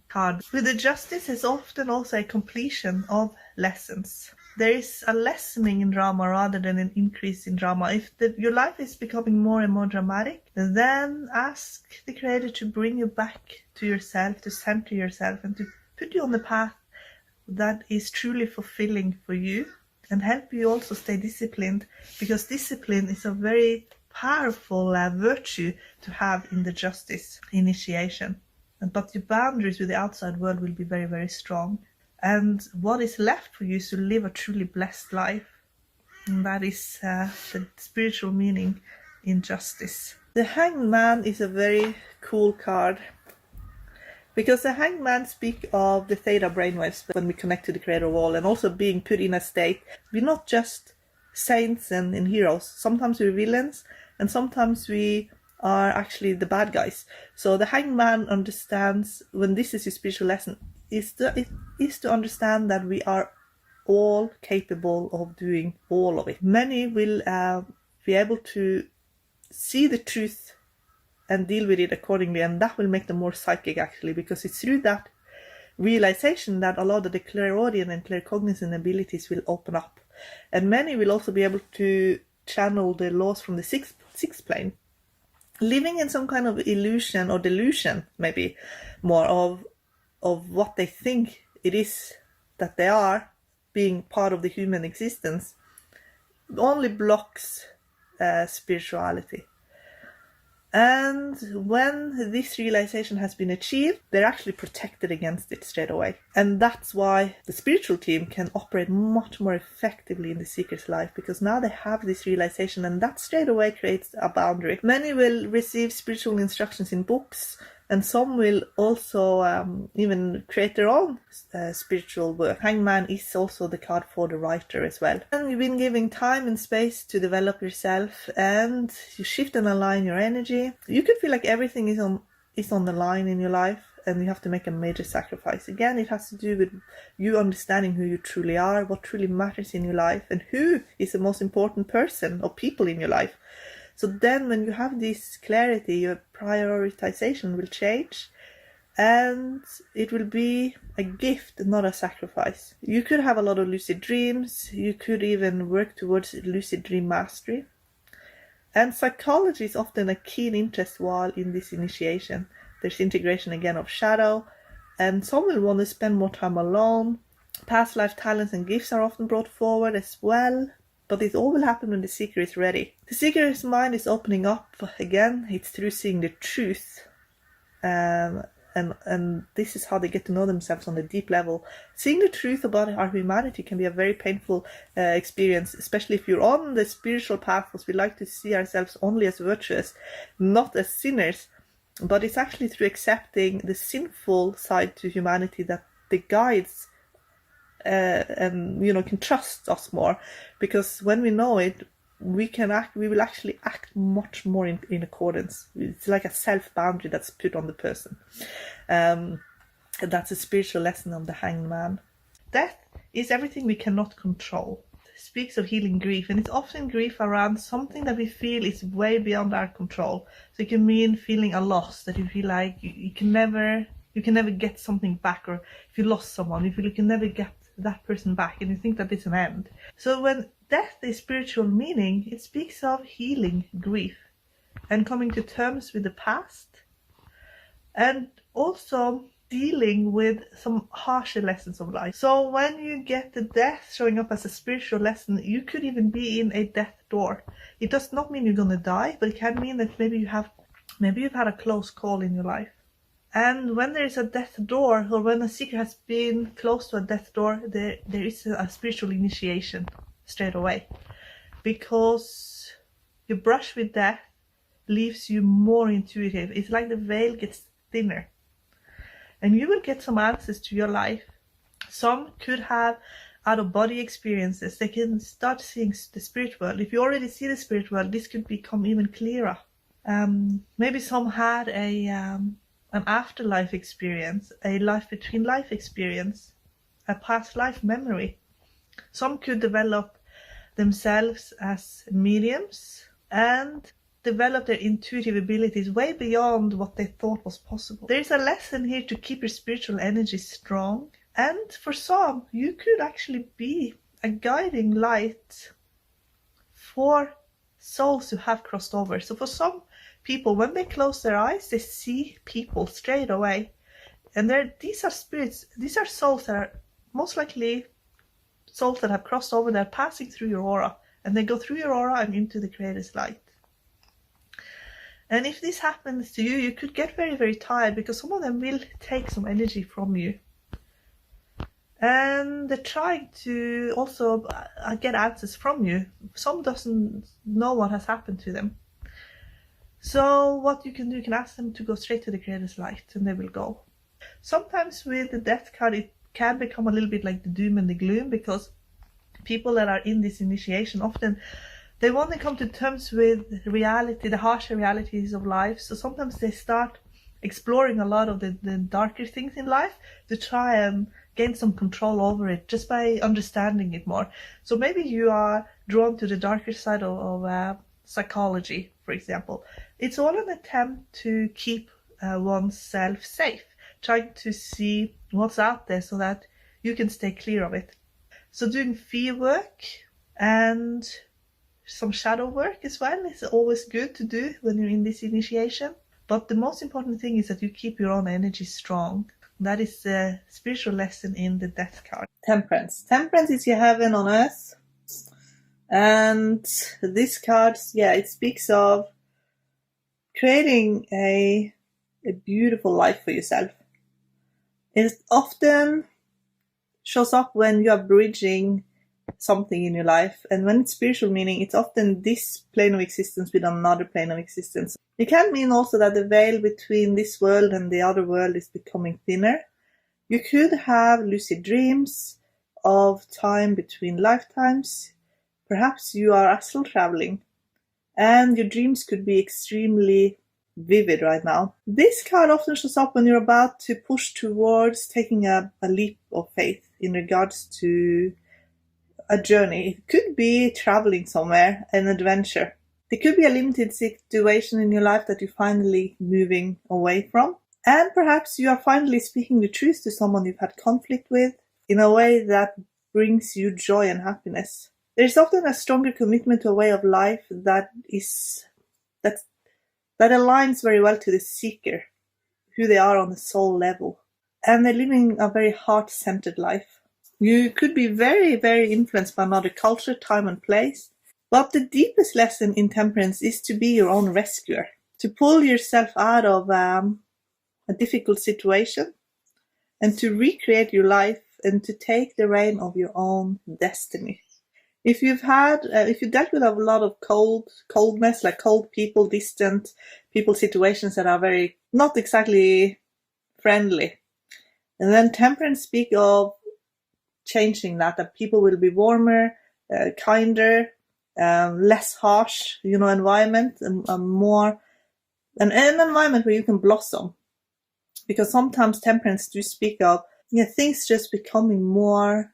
A: card. With the Justice, it's often also a completion of lessons. There is a lessening in drama rather than an increase in drama. If your life is becoming more and more dramatic, then ask the Creator to bring you back to yourself, to center yourself, and to put you on the path that is truly fulfilling for you. And help you also stay disciplined, because discipline is a very powerful virtue to have in the Justice initiation. But your boundaries with the outside world will be very, very strong. And what is left for you is to live a truly blessed life. And that is the spiritual meaning in Justice. The Hanged Man is a very cool card, because the Hanged Man speak of the theta brainwaves when we connect to the Creator of all, and also being put in a state. We're not just saints and heroes. Sometimes we're villains, and sometimes we are actually the bad guys. So the Hanged Man understands, when this is your spiritual lesson, is to understand that we are all capable of doing all of it. Many will be able to see the truth and deal with it accordingly, and that will make them more psychic actually, because it's through that realization that a lot of the clairaudient and claircognizant abilities will open up. And many will also be able to channel the laws from the sixth plane, living in some kind of illusion or delusion, maybe more of what they think it is that they are, being part of the human existence, only blocks spirituality. And when this realization has been achieved, they're actually protected against it straight away. And that's why the spiritual team can operate much more effectively in the seeker's life, because now they have this realization, and that straight away creates a boundary. Many will receive spiritual instructions in books, and some will also even create their own spiritual work. Hangman is also the card for the writer as well. And you've been giving time and space to develop yourself, and you shift and align your energy. You could feel like everything is on the line in your life, and you have to make a major sacrifice. Again, it has to do with you understanding who you truly are, what truly matters in your life, and who is the most important person or people in your life. So then when you have this clarity, your prioritization will change, and it will be a gift, not a sacrifice. You could have a lot of lucid dreams. You could even work towards lucid dream mastery. And psychology is often a keen interest while in this initiation. There's integration again of shadow, and some will want to spend more time alone. Past life talents and gifts are often brought forward as well. But it all will happen when the seeker is ready. The seeker's mind is opening up again. It's through seeing the truth. And this is how they get to know themselves on a deep level. Seeing the truth about our humanity can be a very painful experience, especially if you're on the spiritual path, because we like to see ourselves only as virtuous, not as sinners. But it's actually through accepting the sinful side to humanity that the guides and can trust us more, because when we know it, we will actually act much more in accordance. It's like a self boundary that's put on the person. That's a spiritual lesson of the Hanged Man. Death is everything we cannot control. It speaks of healing grief, and it's often grief around something that we feel is way beyond our control. So it can mean feeling a loss, that you feel like you can never get something back, or if you lost someone, you feel you can never get that person back, and you think that it's an end. So when death is spiritual meaning, it speaks of healing grief and coming to terms with the past, and also dealing with some harsher lessons of life. So when you get the death showing up as a spiritual lesson, you could even be in a death door. It does not mean you're gonna die, but it can mean that maybe you've had a close call in your life. And when there is a death door, or when a seeker has been close to a death door, there is a spiritual initiation straight away. Because your brush with death leaves you more intuitive. It's like the veil gets thinner. And you will get some answers to your life. Some could have out-of-body experiences. They can start seeing the spirit world. If you already see the spirit world, this could become even clearer. Maybe some had an afterlife experience, a life between life experience, a past life memory. Some could develop themselves as mediums and develop their intuitive abilities way beyond what they thought was possible. There is a lesson here to keep your spiritual energy strong, and for some, you could actually be a guiding light for souls who have crossed over. So for some people, when they close their eyes, they see people straight away. And these are spirits, these are souls that are most likely souls that have crossed over, they're passing through your aura. And they go through your aura and into the Creator's light. And if this happens to you, you could get very, very tired, because some of them will take some energy from you. And they're trying to also get answers from you. Some doesn't know what has happened to them. So what you can do, you can ask them to go straight to the Creator's light, and they will go. Sometimes with the death card, it can become a little bit like the doom and the gloom, because people that are in this initiation, often they want to come to terms with reality, the harsher realities of life. So sometimes they start exploring a lot of the darker things in life to try and gain some control over it, just by understanding it more. So maybe you are drawn to the darker side of psychology, for example. It's all an attempt to keep oneself safe, trying to see what's out there so that you can stay clear of it. So doing fear work and some shadow work as well is always good to do when you're in this initiation. But the most important thing is that you keep your own energy strong. That is the spiritual lesson in the death card. Temperance. Temperance is your heaven on earth. And this card, it speaks of creating a beautiful life for yourself. It often shows up when you are bridging something in your life, and when it's spiritual meaning, it's often this plane of existence with another plane of existence. It can mean also that the veil between this world and the other world is becoming thinner. You could have lucid dreams of time between lifetimes. Perhaps you are astral traveling, and your dreams could be extremely vivid right now. This card often shows up when you're about to push towards taking a leap of faith in regards to a journey. It could be traveling somewhere, an adventure. There could be a limited situation in your life that you're finally moving away from. And perhaps you are finally speaking the truth to someone you've had conflict with in a way that brings you joy and happiness. There's often a stronger commitment to a way of life that aligns very well to the seeker, who they are on the soul level. And they're living a very heart-centered life. You could be very, very influenced by another culture, time and place. But the deepest lesson in temperance is to be your own rescuer, to pull yourself out of a difficult situation and to recreate your life and to take the reign of your own destiny. If you dealt with a lot of coldness, like cold people, distant people, situations that are very, not exactly friendly, and then temperance speak of changing that people will be warmer, kinder, less harsh, environment, and more an environment where you can blossom. Because sometimes temperance do speak of things just becoming more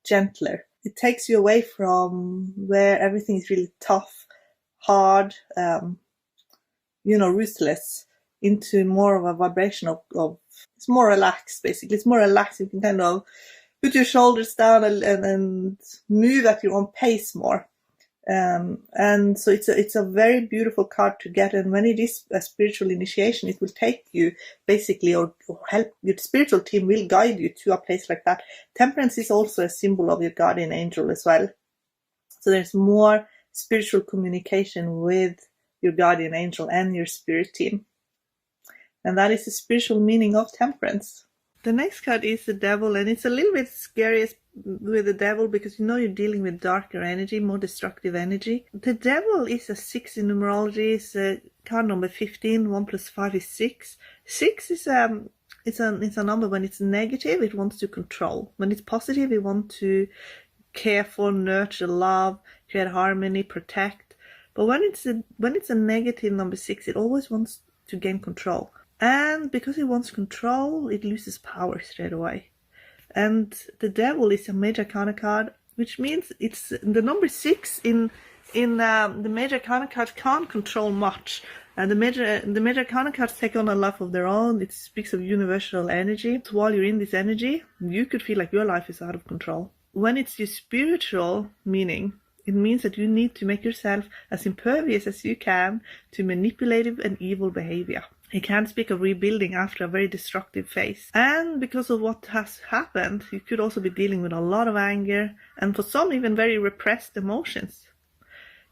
A: gentler. It takes you away from where everything is really tough, hard, ruthless, into more of a vibration of it's more relaxed, basically. It's more relaxed. You can kind of put your shoulders down and move at your own pace more. And so it's a very beautiful card to get. And when it is a spiritual initiation, it will take you basically, or help your spiritual team will guide you to a place like that. Temperance is also a symbol of your guardian angel as well. So there's more spiritual communication with your guardian angel and your spirit team. And that is the spiritual meaning of temperance. The next card is the Devil, and it's a little bit scary with the Devil because you're dealing with darker energy, more destructive energy. The Devil is a 6 in numerology. It's card number 15. 1 plus 5 is 6. 6 is it's a number. When it's negative, it wants to control. When it's positive, it wants to care for, nurture, love, create harmony, protect. But when it's a negative number 6, it always wants to gain control. And because it wants control, it loses power straight away. And the Devil is a major arcana card, which means it's the number 6 in the major arcana cards can't control much. And the major arcana cards take on a life of their own. It speaks of universal energy. So while you're in this energy, you could feel like your life is out of control. When it's your spiritual meaning, it means that you need to make yourself as impervious as you can to manipulative and evil behavior. It can speak of rebuilding after a very destructive phase. And because of what has happened, you could also be dealing with a lot of anger, and for some even very repressed emotions.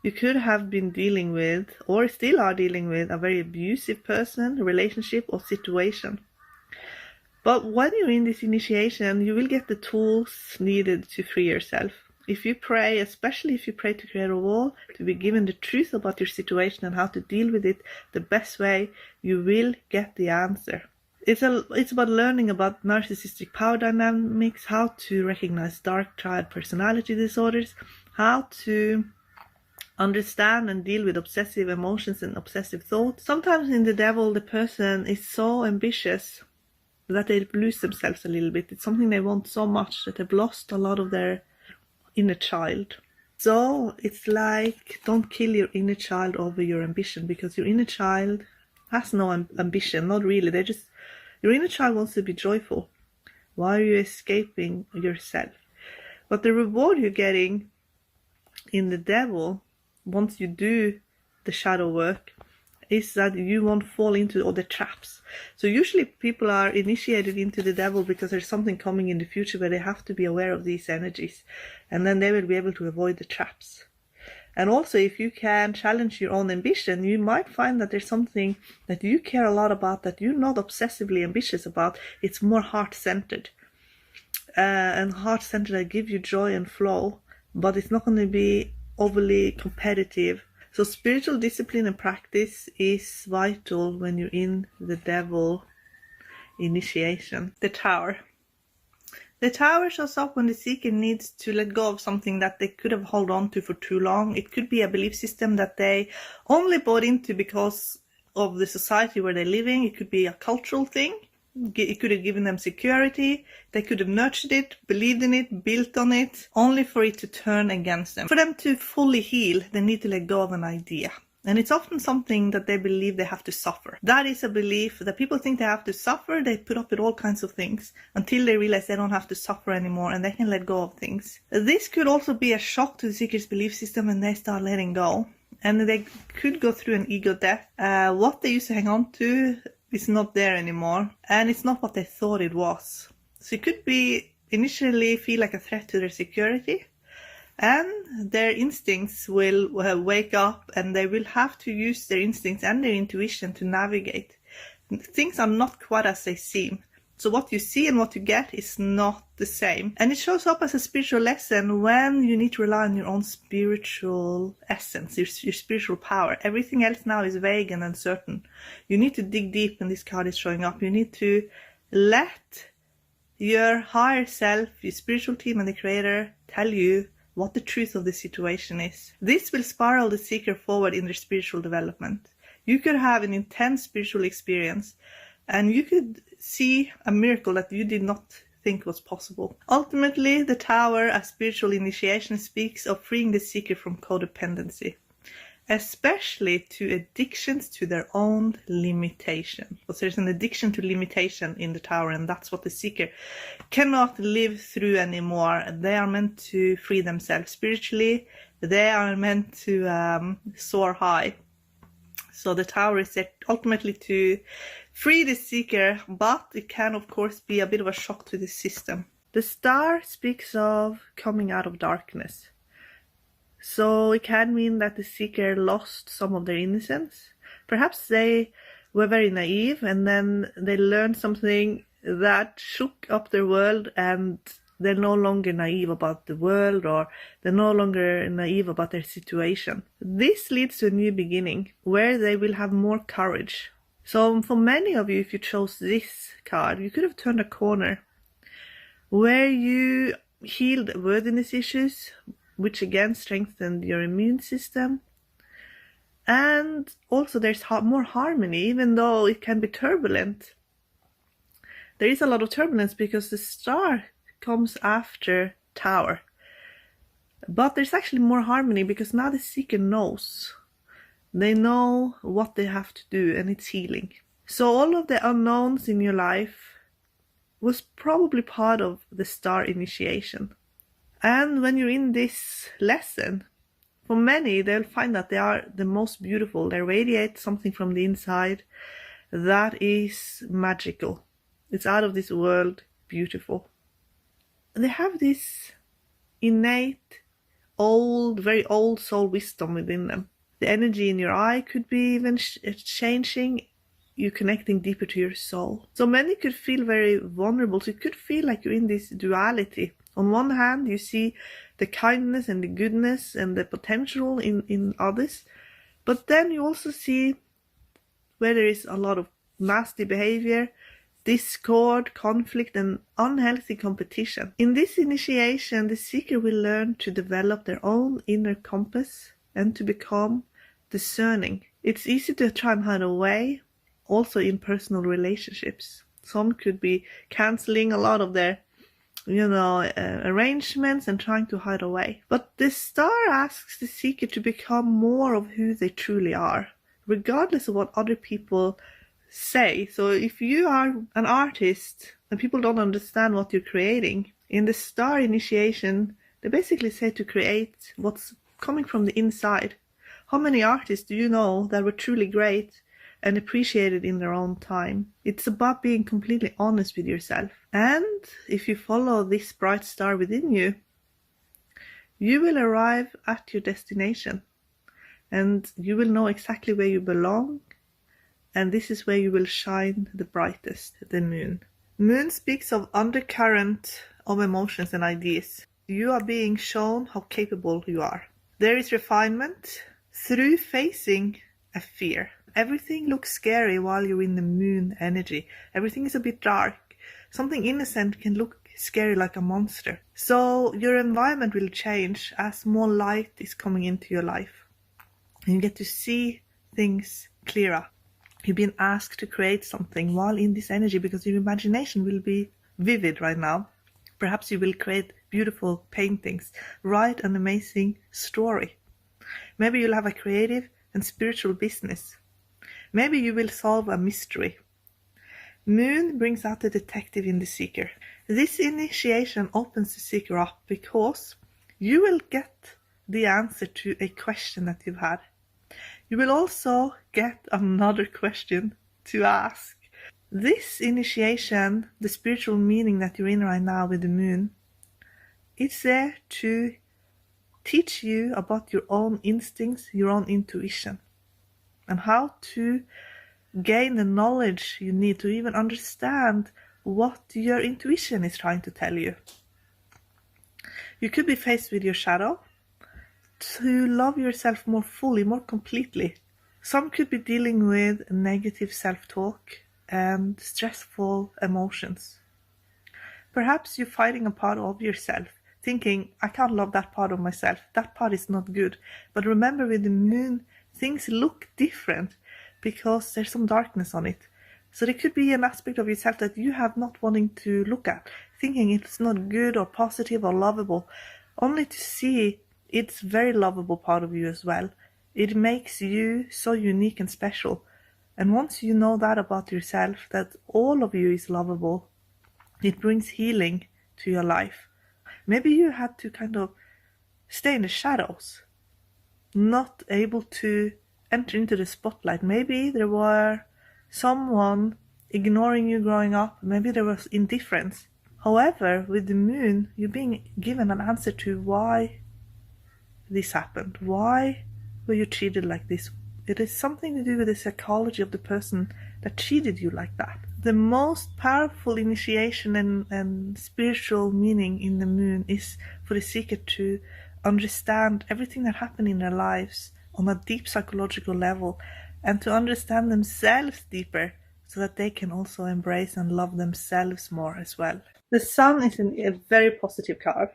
A: You could have been dealing with, or still are dealing with, a very abusive person, relationship, or situation. But when you're in this initiation, you will get the tools needed to free yourself. If you pray, especially if you pray to create a wall, to be given the truth about your situation and how to deal with it the best way, you will get the answer. It's about learning about narcissistic power dynamics, how to recognize dark triad personality disorders, how to understand and deal with obsessive emotions and obsessive thoughts. Sometimes in the Devil, the person is so ambitious that they lose themselves a little bit. It's something they want so much that they've lost a lot of their inner child. So it's like, don't kill your inner child over your ambition, because your inner child has no ambition, not really. Your inner child wants to be joyful. Why are you escaping yourself? But the reward you're getting in the Devil, once you do the shadow work, is that you won't fall into all the traps. So usually people are initiated into the Devil because there's something coming in the future where they have to be aware of these energies, and then they will be able to avoid the traps. And also, if you can challenge your own ambition, you might find that there's something that you care a lot about that you're not obsessively ambitious about. It's more heart-centered. And heart-centered that give you joy and flow, but it's not going to be overly competitive. So spiritual discipline and practice is vital when you're in the Devil initiation. The Tower. The Tower shows up when the seeker needs to let go of something that they could have held on to for too long. It could be a belief system that they only bought into because of the society where they're living. It could be a cultural thing. It could have given them security. They could have nurtured it, believed in it, built on it, only for it to turn against them. For them to fully heal, they need to let go of an idea. And it's often something that they believe they have to suffer. That is a belief that people think they have to suffer. They put up with all kinds of things until they realize they don't have to suffer anymore and they can let go of things. This could also be a shock to the seeker's belief system when they start letting go. And they could go through an ego death. What they used to hang on to is not there anymore, and it's not what they thought it was. So it could be initially feel like a threat to their security, and their instincts will wake up, and they will have to use their instincts and their intuition to navigate. Things are not quite as they seem. So what you see and what you get is not the same. And it shows up as a spiritual lesson when you need to rely on your own spiritual essence, your spiritual power. Everything else now is vague and uncertain. You need to dig deep when this card is showing up. You need to let your higher self, your spiritual team and the creator tell you what the truth of the situation is. This will spiral the seeker forward in their spiritual development. You could have an intense spiritual experience, and you could see a miracle that you did not think was possible. Ultimately, the Tower as spiritual initiation speaks of freeing the seeker from codependency, especially to addictions to their own limitation. Because there's an addiction to limitation in the Tower, and that's what the seeker cannot live through anymore. They are meant to free themselves spiritually. They are meant to soar high. So the Tower is set ultimately to free the seeker, but it can of course be a bit of a shock to the system. The Star speaks of coming out of darkness. So it can mean that the seeker lost some of their innocence. Perhaps they were very naive, and then they learned something that shook up their world, and they're no longer naive about the world, or they're no longer naive about their situation. This leads to a new beginning where they will have more courage. So for many of you, if you chose this card, you could have turned a corner where you healed worthiness issues, which again strengthened your immune system. And also there's more harmony, even though it can be turbulent. There is a lot of turbulence because the Star comes after Tower. But there's actually more harmony because now the seeker knows. They know what they have to do, and it's healing. So all of the unknowns in your life was probably part of the Star initiation. And when you're in this lesson, for many, they'll find that they are the most beautiful. They radiate something from the inside that is magical. It's out of this world beautiful. They have this innate, very old soul wisdom within them. The energy in your eye could be even changing. You're connecting deeper to your soul. So many could feel very vulnerable. So you could feel like you're in this duality. On one hand, you see the kindness and the goodness and the potential in others. But then you also see where there is a lot of nasty behavior, discord, conflict, and unhealthy competition. In this initiation, the seeker will learn to develop their own inner compass and to become discerning. It's easy to try and hide away, also in personal relationships. Some could be canceling a lot of their arrangements and trying to hide away. But the Star asks the seeker to become more of who they truly are, regardless of what other people say. So if you are an artist and people don't understand what you're creating, in the Star initiation, they basically say to create what's coming from the inside. How many artists do you know that were truly great and appreciated in their own time? It's about being completely honest with yourself. And if you follow this bright star within you, you will arrive at your destination. And you will know exactly where you belong. And this is where you will shine the brightest, the moon. Moon speaks of undercurrent of emotions and ideas. You are being shown how capable you are. There is refinement through facing a fear. Everything looks scary while you're in the moon energy. Everything is a bit dark. Something innocent can look scary like a monster. So your environment will change as more light is coming into your life. And you get to see things clearer. You've been asked to create something while in this energy because your imagination will be vivid right now. Perhaps you will create beautiful paintings, write an amazing story. Maybe you'll have a creative and spiritual business. Maybe you will solve a mystery. Moon brings out the detective in the seeker. This initiation opens the seeker up because you will get the answer to a question that you've had. You will also get another question to ask. This initiation, the spiritual meaning that you're in right now with the moon, it's there to teach you about your own instincts, your own intuition, and how to gain the knowledge you need to even understand what your intuition is trying to tell you. You could be faced with your shadow, to love yourself more fully, more completely. Some could be dealing with negative self-talk and stressful emotions. Perhaps you're fighting a part of yourself, thinking, I can't love that part of myself, that part is not good. But remember, with the moon, things look different because there's some darkness on it. So there could be an aspect of yourself that you have not wanting to look at, thinking it's not good or positive or lovable, only to see it's very lovable part of you as well. It makes you so unique and special. And once you know that about yourself, that all of you is lovable, it brings healing to your life. Maybe you had to kind of stay in the shadows, not able to enter into the spotlight. Maybe there were someone ignoring you growing up. Maybe there was indifference. However, with the moon, you're being given an answer to why this happened. Why were you treated like this? It is something to do with the psychology of the person that treated you like that. The most powerful initiation and spiritual meaning in the moon is for the seeker to understand everything that happened in their lives on a deep psychological level, and to understand themselves deeper so that they can also embrace and love themselves more as well. The Sun is a very positive card,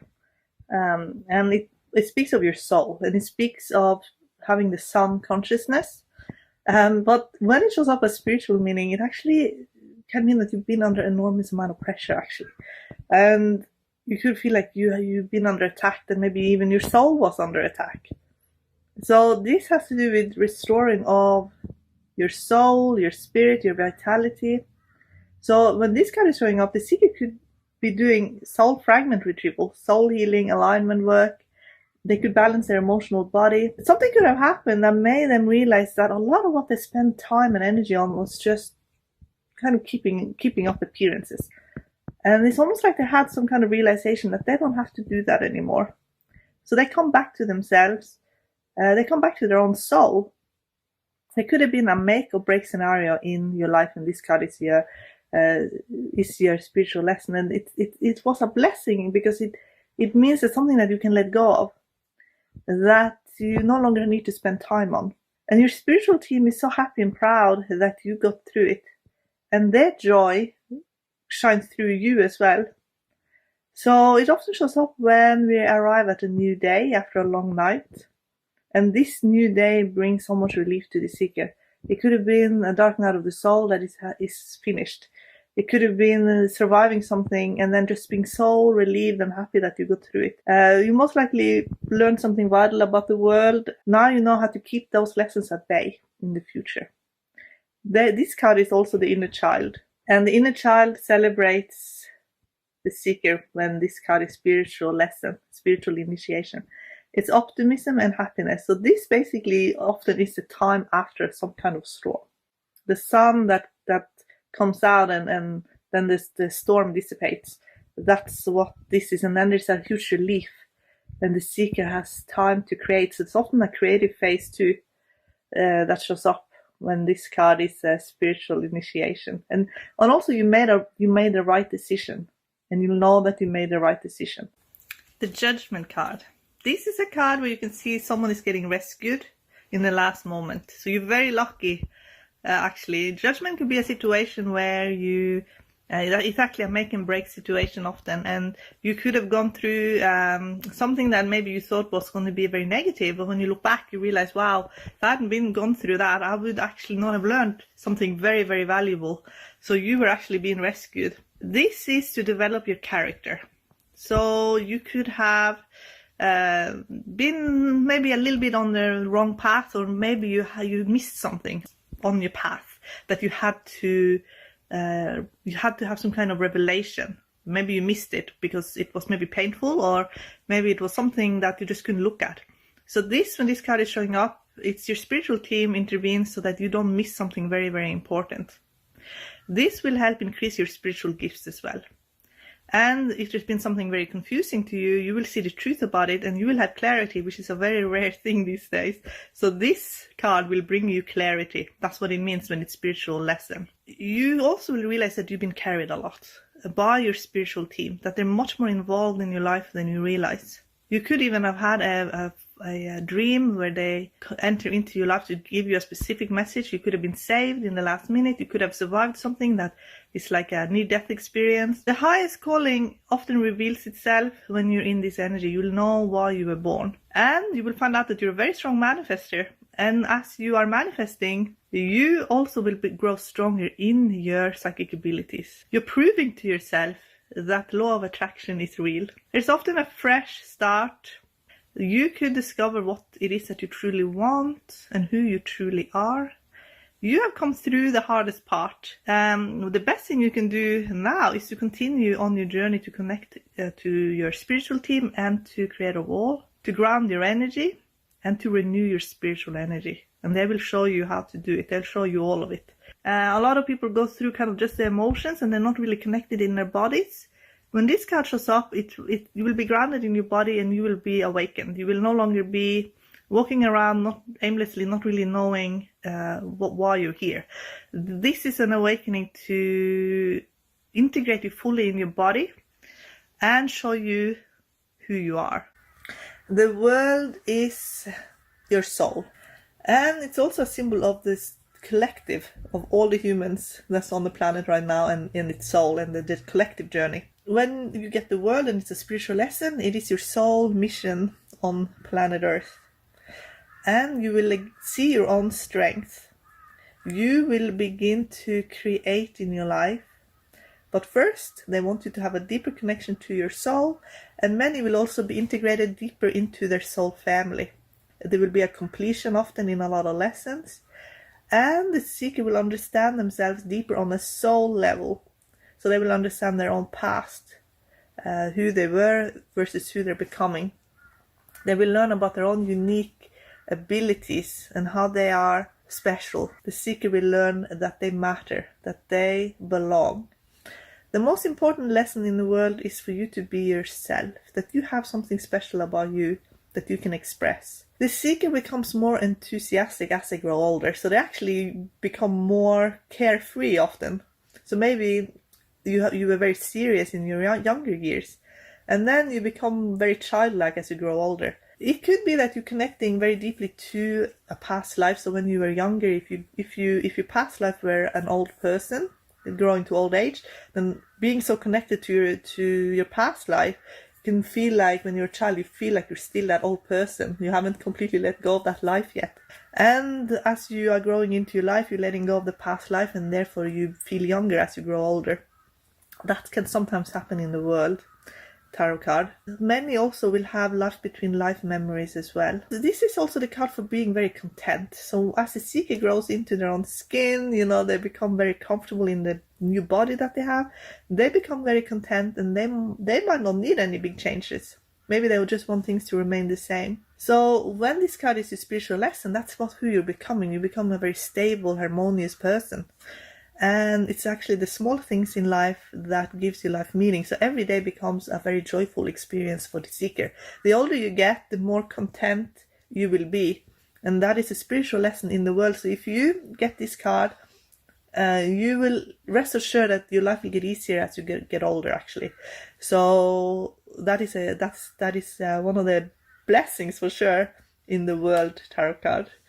A: and it speaks of your soul, and it speaks of having the Sun consciousness. But when it shows up as spiritual meaning, it actually can mean that you've been under enormous amount of pressure, actually. And you could feel like you've been under attack, and maybe even your soul was under attack. So this has to do with restoring of your soul, your spirit, your vitality. So when this card is showing up, the seeker could be doing soul fragment retrieval, soul healing, alignment work. They could balance their emotional body. Something could have happened that made them realize that a lot of what they spent time and energy on was just kind of keeping up appearances. And it's almost like they had some kind of realization that they don't have to do that anymore. So they come back to themselves. They come back to their own soul. It could have been a make or break scenario in your life, and this card is your spiritual lesson. And it was a blessing because it means it's something that you can let go of, that you no longer need to spend time on. And your spiritual team is so happy and proud that you got through it. And their joy shines through you as well. So it often shows up when we arrive at a new day after a long night. And this new day brings so much relief to the seeker. It could have been a dark night of the soul that is finished. It could have been surviving something and then just being so relieved and happy that you got through it. You most likely learned something vital about the world. Now you know how to keep those lessons at bay in the future. This card is also the inner child. And the inner child celebrates the seeker when this card is spiritual lesson, spiritual initiation. It's optimism and happiness. So this basically often is the time after some kind of storm. The sun that comes out and then the storm dissipates. That's what this is. And then there's a huge relief. And the seeker has time to create. So it's often a creative phase too that shows up when this card is a spiritual initiation. And also you made the right decision. And you know that you made the right decision. The Judgment card. This is a card where you can see someone is getting rescued in the last moment. So you're very lucky, actually. Judgment could be a situation where it's actually a make and break situation often. And you could have gone through something that maybe you thought was going to be very negative. But when you look back, you realize, wow, if I hadn't gone through that, I would actually not have learned something very, very valuable. So you were actually being rescued. This is to develop your character. So you could have been maybe a little bit on the wrong path, or maybe you missed something on your path that you had to have some kind of revelation. Maybe you missed it because it was maybe painful, or maybe it was something that you just couldn't look at. So when this card is showing up, it's your spiritual team intervenes so that you don't miss something very, very important. This will help increase your spiritual gifts as well. And if there's been something very confusing to you, you will see the truth about it and you will have clarity, which is a very rare thing these days. So this card will bring you clarity. That's what it means when it's spiritual lesson. You also will realize that you've been carried a lot by your spiritual team, that they're much more involved in your life than you realize. You could even have had a dream where they enter into your life to give you a specific message. You could have been saved in the last minute. You could have survived something that is like a near-death experience. The highest calling often reveals itself when you're in this energy. You'll know why you were born. And you will find out that you're a very strong manifester. And as you are manifesting, you also will grow stronger in your psychic abilities. You're proving to yourself that law of attraction is real. There's often a fresh start. You could discover what it is that you truly want and who you truly are. You have come through the hardest part. The best thing you can do now is to continue on your journey to connect to your spiritual team and to create a wall, to ground your energy and to renew your spiritual energy. And they will show you how to do it. They'll show you all of it. A lot of people go through kind of just the emotions and they're not really connected in their bodies. When this card shows up, you will be grounded in your body and you will be awakened. You will no longer be walking around not aimlessly, not really knowing why you're here. This is an awakening to integrate you fully in your body and show you who you are. The world is your soul. And it's also a symbol of this collective of all the humans that's on the planet right now and in its soul and the collective journey. When you get the world and it's a spiritual lesson, it is your soul mission on planet Earth. And you will see your own strength. You will begin to create in your life. But first, they want you to have a deeper connection to your soul, and many will also be integrated deeper into their soul family. There will be a completion often in a lot of lessons, and the seeker will understand themselves deeper on a soul level. So they will understand their own past, who they were versus who they're becoming. They will learn about their own unique abilities and how they are special. The seeker will learn that they matter, that they belong. The most important lesson in the world is for you to be yourself, that you have something special about you that you can express. The seeker becomes more enthusiastic as they grow older, so they actually become more carefree often. So maybe you were very serious in your younger years, and then you become very childlike as you grow older. It could be that you're connecting very deeply to a past life. So when you were younger, if your past life were an old person growing to old age, then being so connected to your past life can feel like when you're a child, you feel like you're still that old person. You haven't completely let go of that life yet. And as you are growing into your life, you're letting go of the past life, and therefore you feel younger as you grow older. That can sometimes happen in the world. Tarot card. Many also will have life between life memories as well. This is also the card for being very content. So as the seeker grows into their own skin, they become very comfortable in the new body that they have. They become very content, and they might not need any big changes. Maybe they will just want things to remain the same. So when this card is a spiritual lesson, that's who you're becoming. You become a very stable, harmonious person. And it's actually the small things in life that gives you life meaning. So every day becomes a very joyful experience for the seeker. The older you get, the more content you will be. And that is a spiritual lesson in the world. So if you get this card, you will rest assured that your life will get easier as you get older, actually. So that is one of the blessings for sure in the world, tarot card.